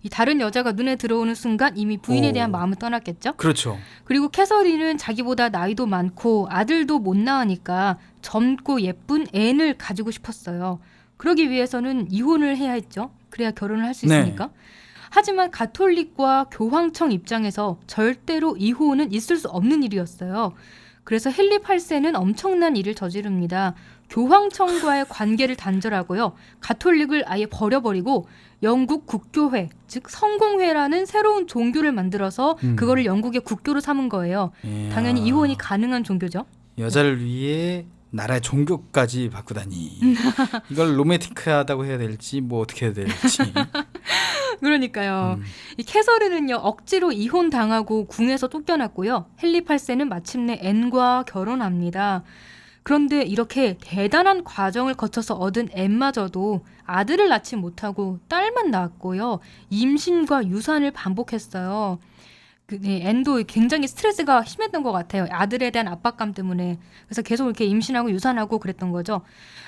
이 다른 여자가 눈에 들어오는 순간 이미 부인에 대한 마음은 떠났겠죠? 그렇죠. 그리고 캐서린은 자기보다 나이도 많고 아들도 못 낳으니까 젊고 예쁜 앤을 가지고 싶었어요. 그러기 위해서는 이혼을 해야 했죠. 그래야 결혼을 할 수 있으니까. 하지만 가톨릭과 교황청 입장에서 절대로 이혼은 있을 수 없는 일이었어요. 그래서 헨리 8세는 엄청난 일을 저지릅니다. 교황청과의 관계를 단절하고요. 가톨릭을 아예 버려버리고 영국 국교회, 즉 성공회라는 새로운 종교를 만들어서 그거를 영국의 국교로 삼은 거예요. 예. 당연히 이혼이 가능한 종교죠. 여자를 위해 나라의 종교까지 바꾸다니. 이걸 로맨틱하다고 해야 될지 뭐 어떻게 해야 될지. 그러니까요. 이 캐서린은요 억지로 이혼당하고 궁에서 쫓겨났고요. 헨리 8세는 마침내 앤과 결혼합니다. 그런데 이렇게 대단한 과정을 거쳐서 얻은 앤마저도 아들을 낳지 못하고 딸만 낳았고요. 임신과 유산을 반복했어요. 앤도 굉장히 스트레스가 심했던 것 같아요. 아들에 대한 압박감 때문에. 그래서 계속 이렇게 임신하고 유산하고 그랬던 거죠.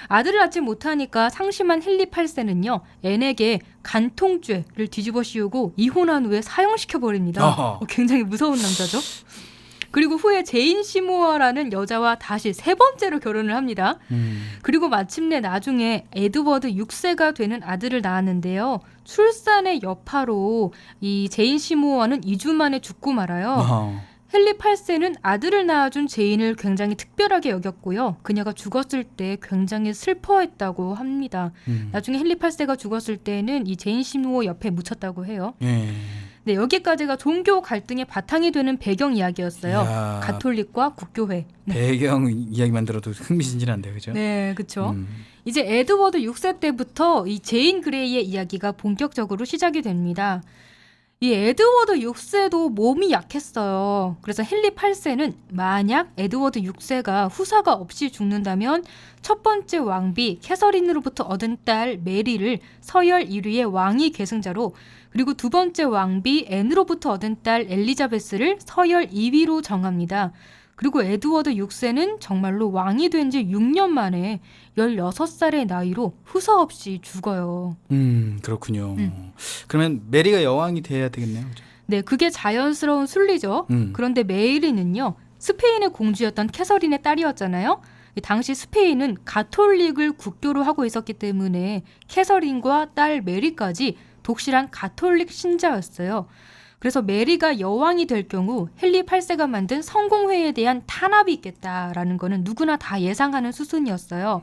아들을 낳지 못하니까 상심한 헨리 8세는요. 앤에게 간통죄를 뒤집어 씌우고 이혼한 후에 사형시켜버립니다. 굉장히 무서운 남자죠. 그리고 후에 제인 시모어라는 여자와 다시 3번째로 결혼을 합니다. 그리고 마침내 나중에 에드워드 6세가 되는 아들을 낳았는데요. 출산의 여파로 이 제인 시모어는 2주 만에 죽고 말아요. 헨리 8세는 아들을 낳아준 제인을 굉장히 특별하게 여겼고요. 그녀가 죽었을 때 굉장히 슬퍼했다고 합니다. 나중에 헨리 8세가 죽었을 때는 이 제인 시모어 옆에 묻혔다고 해요. 네, 여기까지가 종교 갈등의 바탕이 되는 배경 이야기였어요. 이야, 가톨릭과 국교회. 네. 배경 이야기만 들어도 흥미진진한데요, 그죠? 네, 그렇죠. 이제 에드워드 6세 때부터 이 제인 그레이의 이야기가 본격적으로 시작이 됩니다. 이 에드워드 6세도 몸이 약했어요. 그래서 헨리 8세는 만약 에드워드 6세가 후사가 없이 죽는다면 첫 번째 왕비 캐서린으로부터 얻은 딸 메리를 서열 1위의 왕위 계승자로, 그리고 두 번째 왕비 앤으로부터 얻은 딸 엘리자베스를 서열 2위로 정합니다. 그리고 에드워드 6세는 정말로 왕이 된 지 6년 만에 16살의 나이로 후사 없이 죽어요. 그렇군요. 그러면 메리가 여왕이 돼야 되겠네요. 그죠? 네, 그게 자연스러운 순리죠. 그런데 메리는요. 스페인의 공주였던 캐서린의 딸이었잖아요. 당시 스페인은 가톨릭을 국교로 하고 있었기 때문에 캐서린과 딸 메리까지 독실한 가톨릭 신자였어요. 그래서 메리가 여왕이 될 경우 헨리 8세가 만든 성공회에 대한 탄압이 있겠다라는 거는 누구나 다 예상하는 수순이었어요.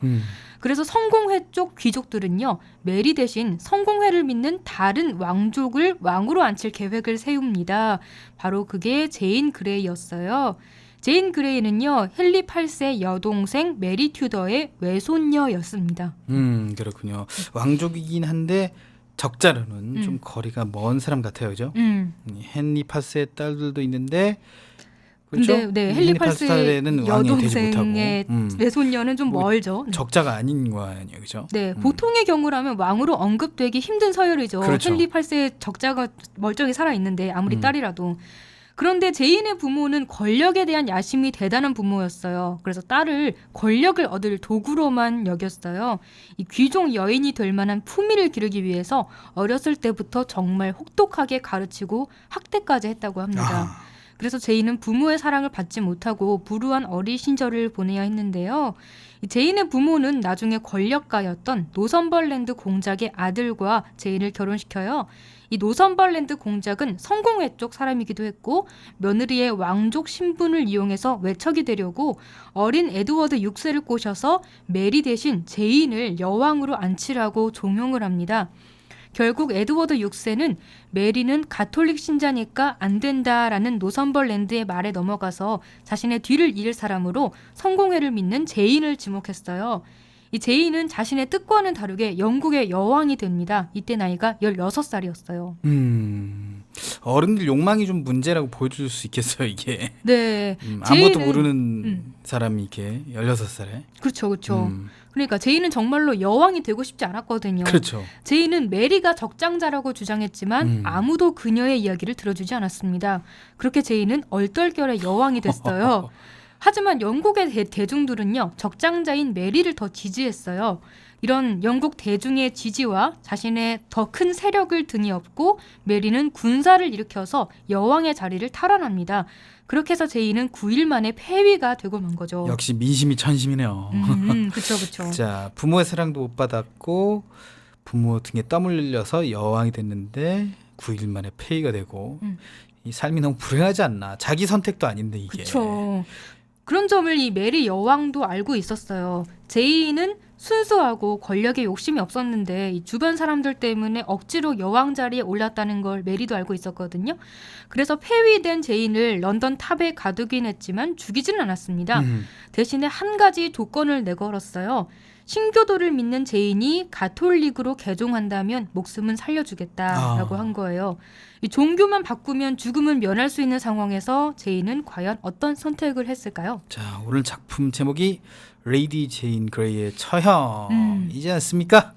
그래서 성공회 쪽 귀족들은요, 메리 대신 성공회를 믿는 다른 왕족을 왕으로 앉힐 계획을 세웁니다. 바로 그게 제인 그레이였어요. 제인 그레이는요, 헨리 8세 여동생 메리 튜더의 외손녀였습니다. 그렇군요. 왕족이긴 한데 적자로는 좀 거리가 먼 사람 같아요, 그죠? 헨리 8세의 딸들도 있는데, 그렇죠? 근데 네, 헨리 8세의 왕이 되지 여동생의 못하고 외손녀는 좀 뭐 멀죠. 네. 적자가 아닌 거 아니에요, 그죠? 네, 보통의 경우라면 왕으로 언급되기 힘든 서열이죠. 그렇죠. 헨리 8세의 적자가 멀쩡히 살아있는데 아무리 딸이라도. 그런데 제인의 부모는 권력에 대한 야심이 대단한 부모였어요. 그래서 딸을 권력을 얻을 도구로만 여겼어요. 이 귀족 여인이 될 만한 품위를 기르기 위해서 어렸을 때부터 정말 혹독하게 가르치고 학대까지 했다고 합니다. 그래서 제인은 부모의 사랑을 받지 못하고 불우한 어린 시절을 보내야 했는데요. 이 제인의 부모는 나중에 권력가였던 노선벌랜드 공작의 아들과 제인을 결혼시켜요. 이 노선벌랜드 공작은 성공회 쪽 사람이기도 했고 며느리의 왕족 신분을 이용해서 외척이 되려고 어린 에드워드 6세를 꼬셔서 메리 대신 제인을 여왕으로 앉히라고 종용을 합니다. 결국 에드워드 6세는 메리는 가톨릭 신자니까 안 된다라는 노선벌랜드의 말에 넘어가서 자신의 뒤를 이을 사람으로 성공회를 믿는 제인을 지목했어요. 이 제인은 자신의 뜻과는 다르게 영국의 여왕이 됩니다. 이때 나이가 16살이었어요. 어른들 욕망이 좀 문제라고 보여줄 수 있겠어요, 이게. 네. 아무것도 모르는 사람이 이렇게 16살에. 그렇죠, 그렇죠. 그러니까 제인은 정말로 여왕이 되고 싶지 않았거든요. 그렇죠. 제인은 메리가 적장자라고 주장했지만 아무도 그녀의 이야기를 들어주지 않았습니다. 그렇게 제인은 얼떨결에 여왕이 됐어요. 하지만 영국의 대중들은요, 적장자인 메리를 더 지지했어요. 이런 영국 대중의 지지와 자신의 더 큰 세력을 등에 업고 메리는 군사를 일으켜서 여왕의 자리를 탈환합니다. 그렇게 해서 제인은 9일 만에 폐위가 되고 만 거죠. 역시 민심이 천심이네요. 그렇죠. 자, 부모의 사랑도 못 받았고 부모 등에 땀 흘려서 여왕이 됐는데 9일 만에 폐위가 되고 이 삶이 너무 불행하지 않나. 자기 선택도 아닌데 이게. 그렇죠. 그런 점을 이 메리 여왕도 알고 있었어요. 제인은 순수하고 권력에 욕심이 없었는데 이 주변 사람들 때문에 억지로 여왕 자리에 올랐다는 걸 메리도 알고 있었거든요. 그래서 폐위된 제인을 런던 탑에 가두긴 했지만 죽이지는 않았습니다. 대신에 한 가지 조건을 내걸었어요. 신교도를 믿는 제인이 가톨릭으로 개종한다면 목숨은 살려주겠다라고 한 거예요. 이 종교만 바꾸면 죽음은 면할 수 있는 상황에서 제인은 과연 어떤 선택을 했을까요? 자, 오늘 작품 제목이 레이디 제인 그레이의 처형이지 않습니까?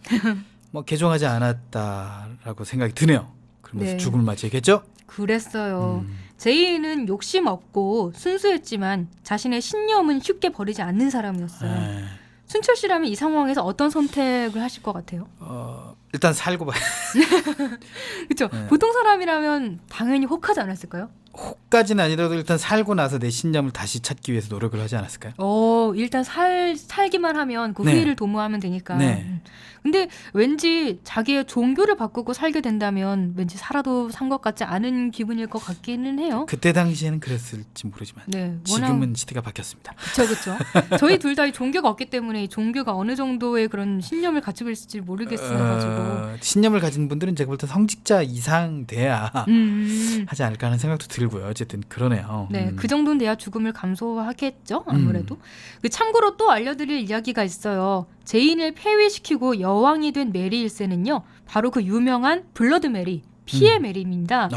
뭐 개종하지 않았다라고 생각이 드네요. 그러면서 네. 죽음을 맞이했겠죠? 그랬어요. 제인은 욕심 없고 순수했지만 자신의 신념은 쉽게 버리지 않는 사람이었어요. 순철 씨라면 이 상황에서 어떤 선택을 하실 것 같아요? 일단 살고 봐요. 그렇죠. 네. 보통 사람이라면 당연히 혹하지 않았을까요? 혹까지는 아니라도 일단 살고 나서 내 신념을 다시 찾기 위해서 노력을 하지 않았을까요? 일단 살기만 하면 그 네. 후일을 도모하면 되니까. 네. 근데 왠지 자기의 종교를 바꾸고 살게 된다면 왠지 살아도 산 것 같지 않은 기분일 것 같기는 해요. 그때 당시에는 그랬을지 모르지만 네, 지금은 시대가 바뀌었습니다. 그렇죠. 저희 둘 다 종교가 없기 때문에 이 종교가 어느 정도의 그런 신념을 가지고 있을지 모르겠어가지고. 신념을 가진 분들은 제가 볼 때 성직자 이상 돼야 하지 않을까 하는 생각도 들고요. 어쨌든 그러네요. 네, 그 정도는 돼야 죽음을 감수하겠죠. 아무래도. 참고로 또 알려드릴 이야기가 있어요. 제인을 폐위시키고 여왕이 된 메리 1세는요. 바로 그 유명한 블러드 메리, 피의 메리입니다.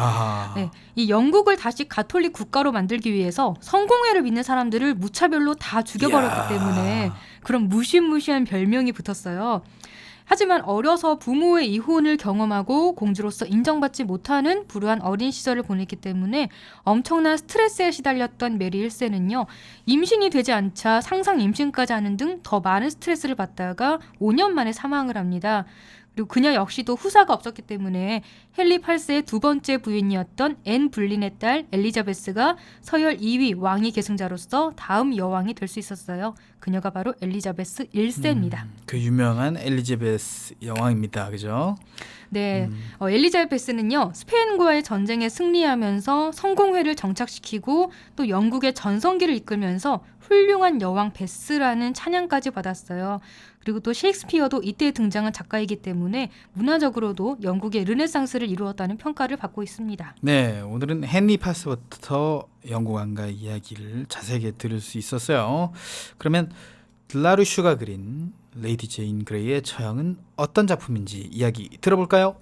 네, 이 영국을 다시 가톨릭 국가로 만들기 위해서 성공회를 믿는 사람들을 무차별로 다 죽여버렸기 때문에 그런 무시무시한 별명이 붙었어요. 하지만 어려서 부모의 이혼을 경험하고 공주로서 인정받지 못하는 불우한 어린 시절을 보냈기 때문에 엄청난 스트레스에 시달렸던 메리 1세는요. 임신이 되지 않자 상상 임신까지 하는 등 더 많은 스트레스를 받다가 5년 만에 사망을 합니다. 그리고 그녀 역시도 후사가 없었기 때문에 헨리 8세의 두 번째 부인이었던 앤 불린의 딸 엘리자베스가 서열 2위 왕위 계승자로서 다음 여왕이 될 수 있었어요. 그녀가 바로 엘리자베스 1세입니다. 그 유명한 엘리자베스 여왕입니다. 그죠? 네, 엘리자베스는요 스페인과의 전쟁에 승리하면서 성공회를 정착시키고 또 영국의 전성기를 이끌면서 훌륭한 여왕 베스라는 찬양까지 받았어요. 그리고 또 셰익스피어도 이때 등장한 작가이기 때문에 문화적으로도 영국의 르네상스를 이루었다는 평가를 받고 있습니다. 네, 오늘은 헨리 8세부터 영국 왕가의 이야기를 자세하게 들을 수 있었어요. 그러면 들라루슈가 그린 레이디 제인 그레이의 처형은 어떤 작품인지 이야기 들어볼까요?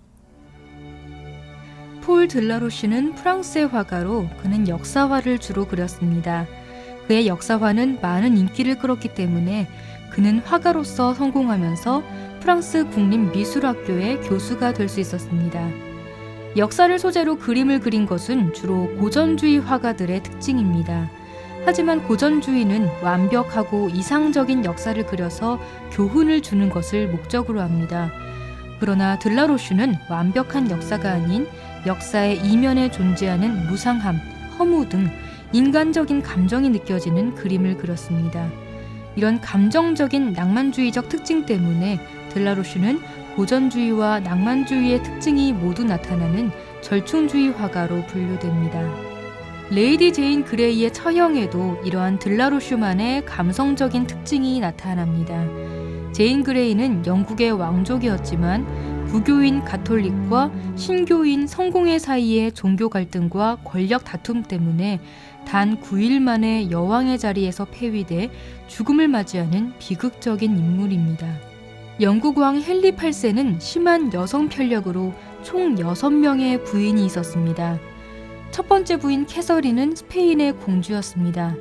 폴 들라루슈는 프랑스의 화가로 그는 역사화를 주로 그렸습니다. 그의 역사화는 많은 인기를 끌었기 때문에 그는 화가로서 성공하면서 프랑스 국립미술학교의 교수가 될 수 있었습니다. 역사를 소재로 그림을 그린 것은 주로 고전주의 화가들의 특징입니다. 하지만 고전주의는 완벽하고 이상적인 역사를 그려서 교훈을 주는 것을 목적으로 합니다. 그러나 들라루슈는 완벽한 역사가 아닌 역사의 이면에 존재하는 무상함, 허무 등 인간적인 감정이 느껴지는 그림을 그렸습니다. 이런 감정적인 낭만주의적 특징 때문에 들라루슈는 고전주의와 낭만주의의 특징이 모두 나타나는 절충주의 화가로 분류됩니다. 레이디 제인 그레이의 처형에도 이러한 들라루슈만의 감성적인 특징이 나타납니다. 제인 그레이는 영국의 왕족이었지만 부교인 가톨릭과 신교인 성공회 사이의 종교 갈등과 권력 다툼 때문에 단 9일 만에 여왕의 자리에서 폐위돼 죽음을 맞이하는 비극적인 인물입니다. 영국 왕 헨리 8세는 심한 여성 편력으로 총 6명의 부인이 있었습니다. 첫 번째 부인 캐서린은 스페인의 공주였습니다.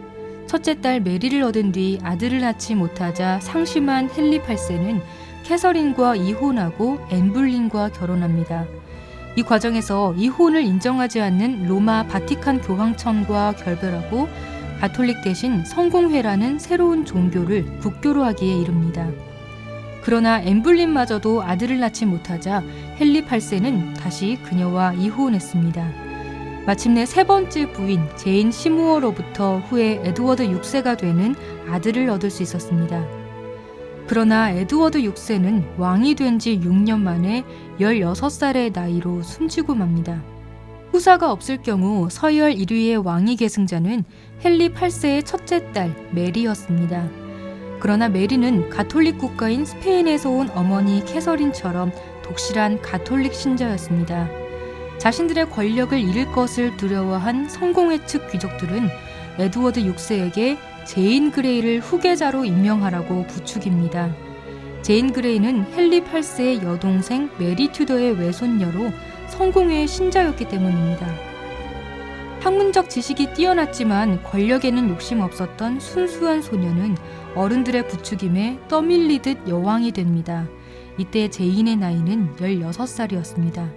첫째 딸 메리를 얻은 뒤 아들을 낳지 못하자 상심한 헨리 8세는 캐서린과 이혼하고 앤 불린과 결혼합니다. 이 과정에서 이혼을 인정하지 않는 로마 바티칸 교황청과 결별하고 가톨릭 대신 성공회라는 새로운 종교를 국교로 하기에 이릅니다. 그러나 앤 불린마저도 아들을 낳지 못하자 헨리 8세는 다시 그녀와 이혼했습니다. 마침내 세 번째 부인 제인 시무어로부터 후에 에드워드 6세가 되는 아들을 얻을 수 있었습니다. 그러나 에드워드 6세는 왕이 된 지 6년 만에 16살의 나이로 숨지고 맙니다. 후사가 없을 경우 서열 1위의 왕위 계승자는 헨리 8세의 첫째 딸 메리였습니다. 그러나 메리는 가톨릭 국가인 스페인에서 온 어머니 캐서린처럼 독실한 가톨릭 신자였습니다. 자신들의 권력을 잃을 것을 두려워한 성공회 측 귀족들은 에드워드 6세에게 제인 그레이를 후계자로 임명하라고 부추깁니다. 제인 그레이는 헨리 8세의 여동생 메리 튜더의 외손녀로 성공회의 신자였기 때문입니다. 학문적 지식이 뛰어났지만 권력에는 욕심 없었던 순수한 소녀는 어른들의 부추김에 떠밀리듯 여왕이 됩니다. 이때 제인의 나이는 16살이었습니다.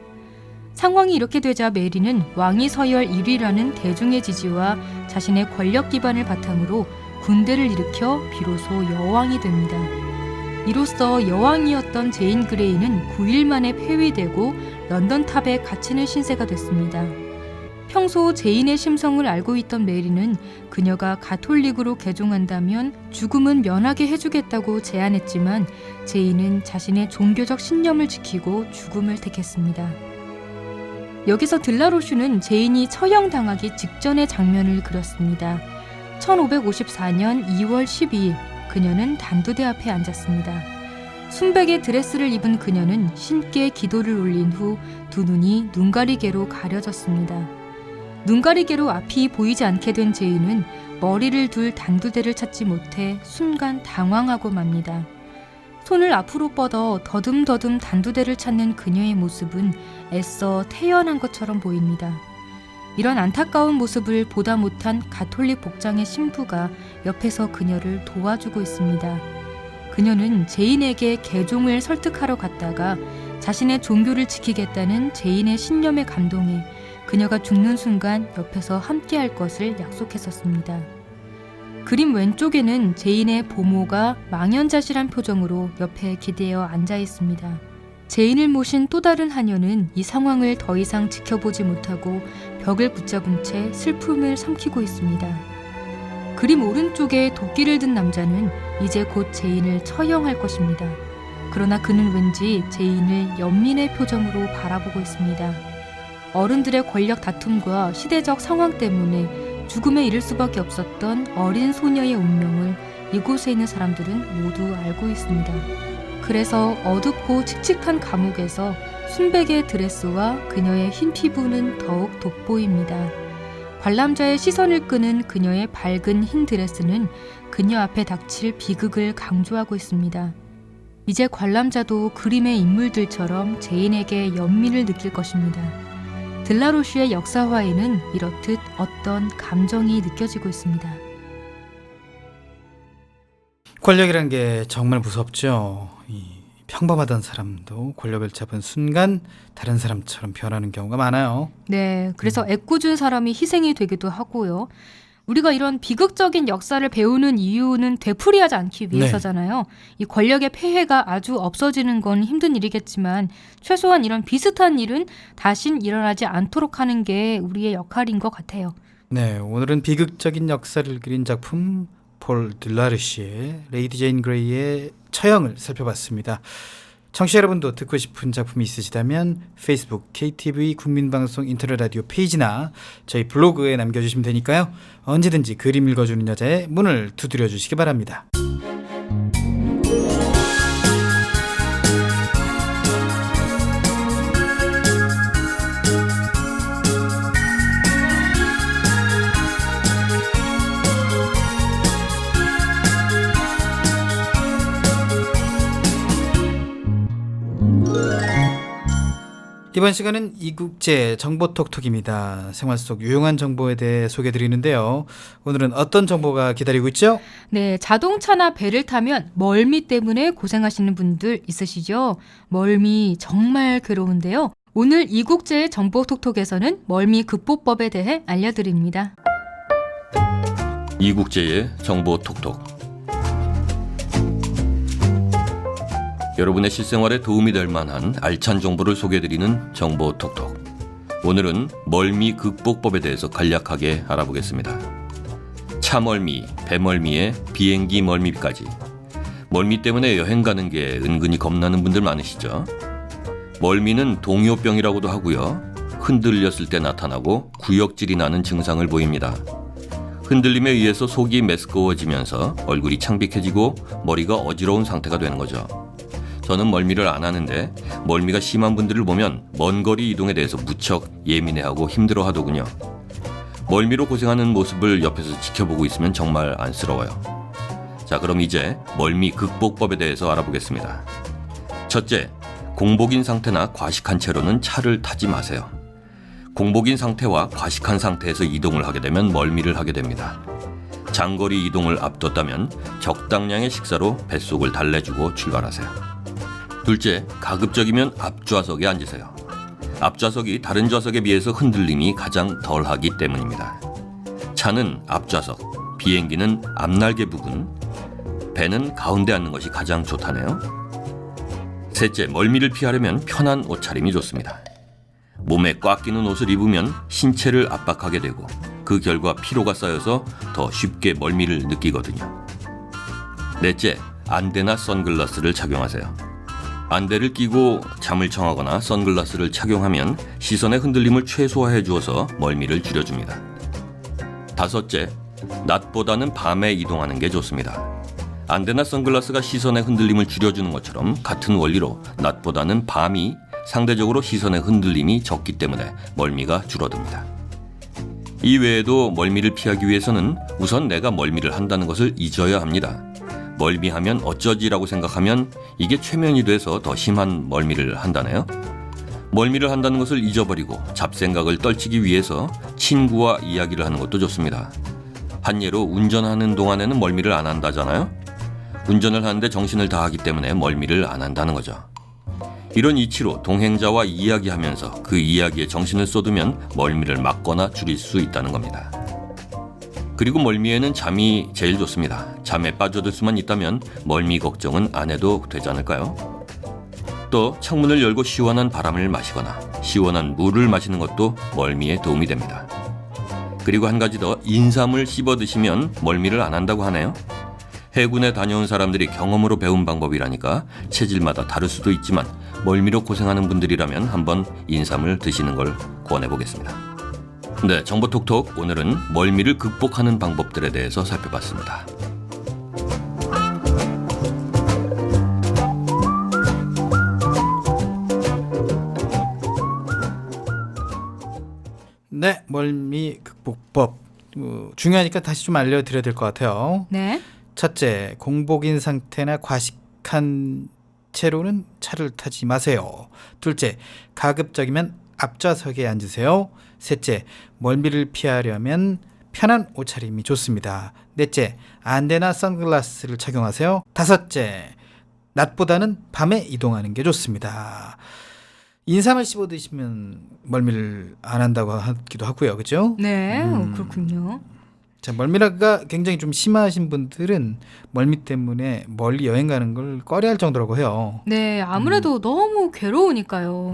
상황이 이렇게 되자 메리는 왕위 서열 1위라는 대중의 지지와 자신의 권력 기반을 바탕으로 군대를 일으켜 비로소 여왕이 됩니다. 이로써 여왕이었던 제인 그레이는 9일 만에 폐위되고 런던 탑에 갇히는 신세가 됐습니다. 평소 제인의 심성을 알고 있던 메리는 그녀가 가톨릭으로 개종한다면 죽음은 면하게 해주겠다고 제안했지만 제인은 자신의 종교적 신념을 지키고 죽음을 택했습니다. 여기서 들라루슈는 제인이 처형당하기 직전의 장면을 그렸습니다. 1554년 2월 12일 그녀는 단두대 앞에 앉았습니다. 순백의 드레스를 입은 그녀는 신께 기도를 올린 후 두 눈이 눈가리개로 가려졌습니다. 눈가리개로 앞이 보이지 않게 된 제인은 머리를 둘 단두대를 찾지 못해 순간 당황하고 맙니다. 손을 앞으로 뻗어 더듬더듬 단두대를 찾는 그녀의 모습은 애써 태연한 것처럼 보입니다. 이런 안타까운 모습을 보다 못한 가톨릭 복장의 신부가 옆에서 그녀를 도와주고 있습니다. 그녀는 제인에게 개종을 설득하러 갔다가 자신의 종교를 지키겠다는 제인의 신념에 감동해 그녀가 죽는 순간 옆에서 함께할 것을 약속했었습니다. 그림 왼쪽에는 제인의 보모가 망연자실한 표정으로 옆에 기대어 앉아 있습니다. 제인을 모신 또 다른 하녀는 이 상황을 더 이상 지켜보지 못하고 벽을 붙잡은 채 슬픔을 삼키고 있습니다. 그림 오른쪽에 도끼를 든 남자는 이제 곧 제인을 처형할 것입니다. 그러나 그는 왠지 제인을 연민의 표정으로 바라보고 있습니다. 어른들의 권력 다툼과 시대적 상황 때문에 죽음에 이를 수밖에 없었던 어린 소녀의 운명을 이곳에 있는 사람들은 모두 알고 있습니다. 그래서 어둡고 칙칙한 감옥에서 순백의 드레스와 그녀의 흰 피부는 더욱 돋보입니다. 관람자의 시선을 끄는 그녀의 밝은 흰 드레스는 그녀 앞에 닥칠 비극을 강조하고 있습니다. 이제 관람자도 그림의 인물들처럼 제인에게 연민을 느낄 것입니다. 들라로슈의 역사화에는 이렇듯 어떤 감정이 느껴지고 있습니다. 권력이란 게 정말 무섭죠. 이 평범하던 사람도 권력을 잡은 순간 다른 사람처럼 변하는 경우가 많아요. 네, 그래서 애꿎은 사람이 희생이 되기도 하고요. 우리가 이런 비극적인 역사를 배우는 이유는 되풀이하지 않기 위해서잖아요. 이 권력의 폐해가 아주 없어지는 건 힘든 일이겠지만 최소한 이런 비슷한 일은 다신 일어나지 않도록 하는 게 우리의 역할인 것 같아요. 네, 오늘은 비극적인 역사를 그린 작품 폴 들라르시의 레이디 제인 그레이의 처형을 살펴봤습니다. 청취자 여러분도 듣고 싶은 작품이 있으시다면 페이스북 KTV 국민방송 인터넷 라디오 페이지나 저희 블로그에 남겨주시면 되니까요. 언제든지 그림 읽어주는 여자의 문을 두드려 주시기 바랍니다. 이번 시간은 이국제 정보톡톡입니다. 생활 속 유용한 정보에 대해 소개해드리는데요. 오늘은 어떤 정보가 기다리고 있죠? 네, 자동차나 배를 타면 멀미 때문에 고생하시는 분들 있으시죠? 멀미 정말 괴로운데요. 오늘 이국제 정보톡톡에서는 멀미 극복법에 대해 알려드립니다. 이국제의 정보 톡톡. 여러분의 실생활에 도움이 될 만한 알찬 정보를 소개해드리는 정보 톡톡. 오늘은 멀미 극복법에 대해서 간략하게 알아보겠습니다. 차멀미, 배멀미에 비행기 멀미까지. 멀미 때문에 여행 가는 게 은근히 겁나는 분들 많으시죠? 멀미는 동요병이라고도 하고요. 흔들렸을 때 나타나고 구역질이 나는 증상을 보입니다. 흔들림에 의해서 속이 메스꺼워지면서 얼굴이 창백해지고 머리가 어지러운 상태가 되는 거죠. 저는 멀미를 안 하는데 멀미가 심한 분들을 보면 먼 거리 이동에 대해서 무척 예민해하고 힘들어하더군요. 멀미로 고생하는 모습을 옆에서 지켜보고 있으면 정말 안쓰러워요. 자, 그럼 이제 멀미 극복법에 대해서 알아보겠습니다. 첫째, 공복인 상태나 과식한 채로는 차를 타지 마세요. 공복인 상태와 과식한 상태에서 이동을 하게 되면 멀미를 하게 됩니다. 장거리 이동을 앞뒀다면 적당량의 식사로 뱃속을 달래주고 출발하세요. 둘째, 가급적이면 앞좌석에 앉으세요. 앞좌석이 다른 좌석에 비해서 흔들림이 가장 덜하기 때문입니다. 차는 앞좌석, 비행기는 앞날개 부분, 배는 가운데 앉는 것이 가장 좋다네요. 셋째, 멀미를 피하려면 편한 옷차림이 좋습니다. 몸에 꽉 끼는 옷을 입으면 신체를 압박하게 되고 그 결과 피로가 쌓여서 더 쉽게 멀미를 느끼거든요. 넷째, 안대나 선글라스를 착용하세요. 안대를 끼고 잠을 청하거나 선글라스를 착용하면 시선의 흔들림을 최소화해 주어서 멀미를 줄여줍니다. 다섯째, 낮보다는 밤에 이동하는 게 좋습니다. 안대나 선글라스가 시선의 흔들림을 줄여주는 것처럼 같은 원리로 낮보다는 밤이 상대적으로 시선의 흔들림이 적기 때문에 멀미가 줄어듭니다. 이외에도 멀미를 피하기 위해서는 우선 내가 멀미를 한다는 것을 잊어야 합니다. 멀미하면 어쩌지라고 생각하면 이게 최면이 돼서 더 심한 멀미를 한다네요. 멀미를 한다는 것을 잊어버리고 잡생각을 떨치기 위해서 친구와 이야기를 하는 것도 좋습니다. 한 예로 운전하는 동안에는 멀미를 안 한다잖아요. 운전을 하는데 정신을 다하기 때문에 멀미를 안 한다는 거죠. 이런 이치로 동행자와 이야기하면서 그 이야기에 정신을 쏟으면 멀미를 막거나 줄일 수 있다는 겁니다. 그리고 멀미에는 잠이 제일 좋습니다. 잠에 빠져들 수만 있다면 멀미 걱정은 안 해도 되지 않을까요? 또 창문을 열고 시원한 바람을 마시거나 시원한 물을 마시는 것도 멀미에 도움이 됩니다. 그리고 한 가지 더, 인삼을 씹어 드시면 멀미를 안 한다고 하네요. 해군에 다녀온 사람들이 경험으로 배운 방법이라니까 체질마다 다를 수도 있지만 멀미로 고생하는 분들이라면 한번 인삼을 드시는 걸 권해보겠습니다. 네, 정보톡톡 오늘은 멀미를 극복하는 방법들에 대해서 살펴봤습니다. 네, 멀미 극복법 중요하니까 다시 좀 알려드려야 될 것 같아요. 네. 첫째, 공복인 상태나 과식한 채로는 차를 타지 마세요. 둘째, 가급적이면 앞좌석에 앉으세요. 셋째, 멀미를 피하려면 편한 옷차림이 좋습니다. 넷째, 안대나 선글라스를 착용하세요. 다섯째, 낮보다는 밤에 이동하는 게 좋습니다. 인삼을 씹어 드시면 멀미를 안 한다고 하기도 하고요. 그죠? 네, 그렇군요. 자, 멀미가 굉장히 좀 심하신 분들은 멀미 때문에 멀리 여행 가는 걸 꺼려할 정도라고 해요. 네, 아무래도 너무 괴로우니까요.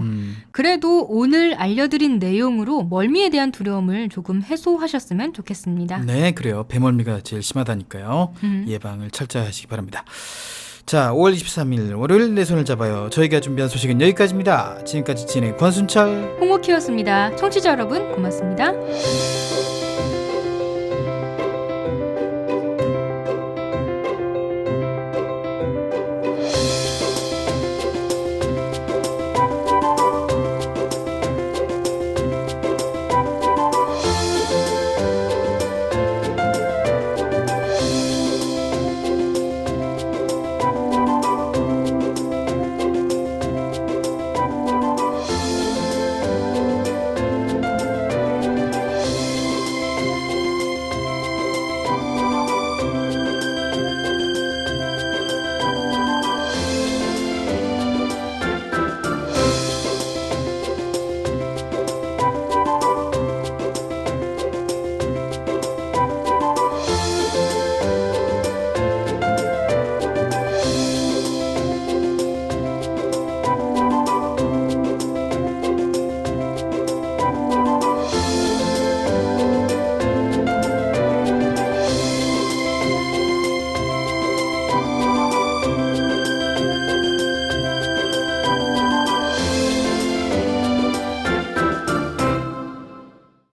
그래도 오늘 알려드린 내용으로 멀미에 대한 두려움을 조금 해소하셨으면 좋겠습니다. 네, 그래요. 배멀미가 제일 심하다니까요. 예방을 철저하시기 바랍니다. 자, 5월 23일 월요일 내 손을 잡아요. 저희가 준비한 소식은 여기까지입니다. 지금까지 진행 권순철, 홍옥희였습니다. 청취자 여러분 고맙습니다.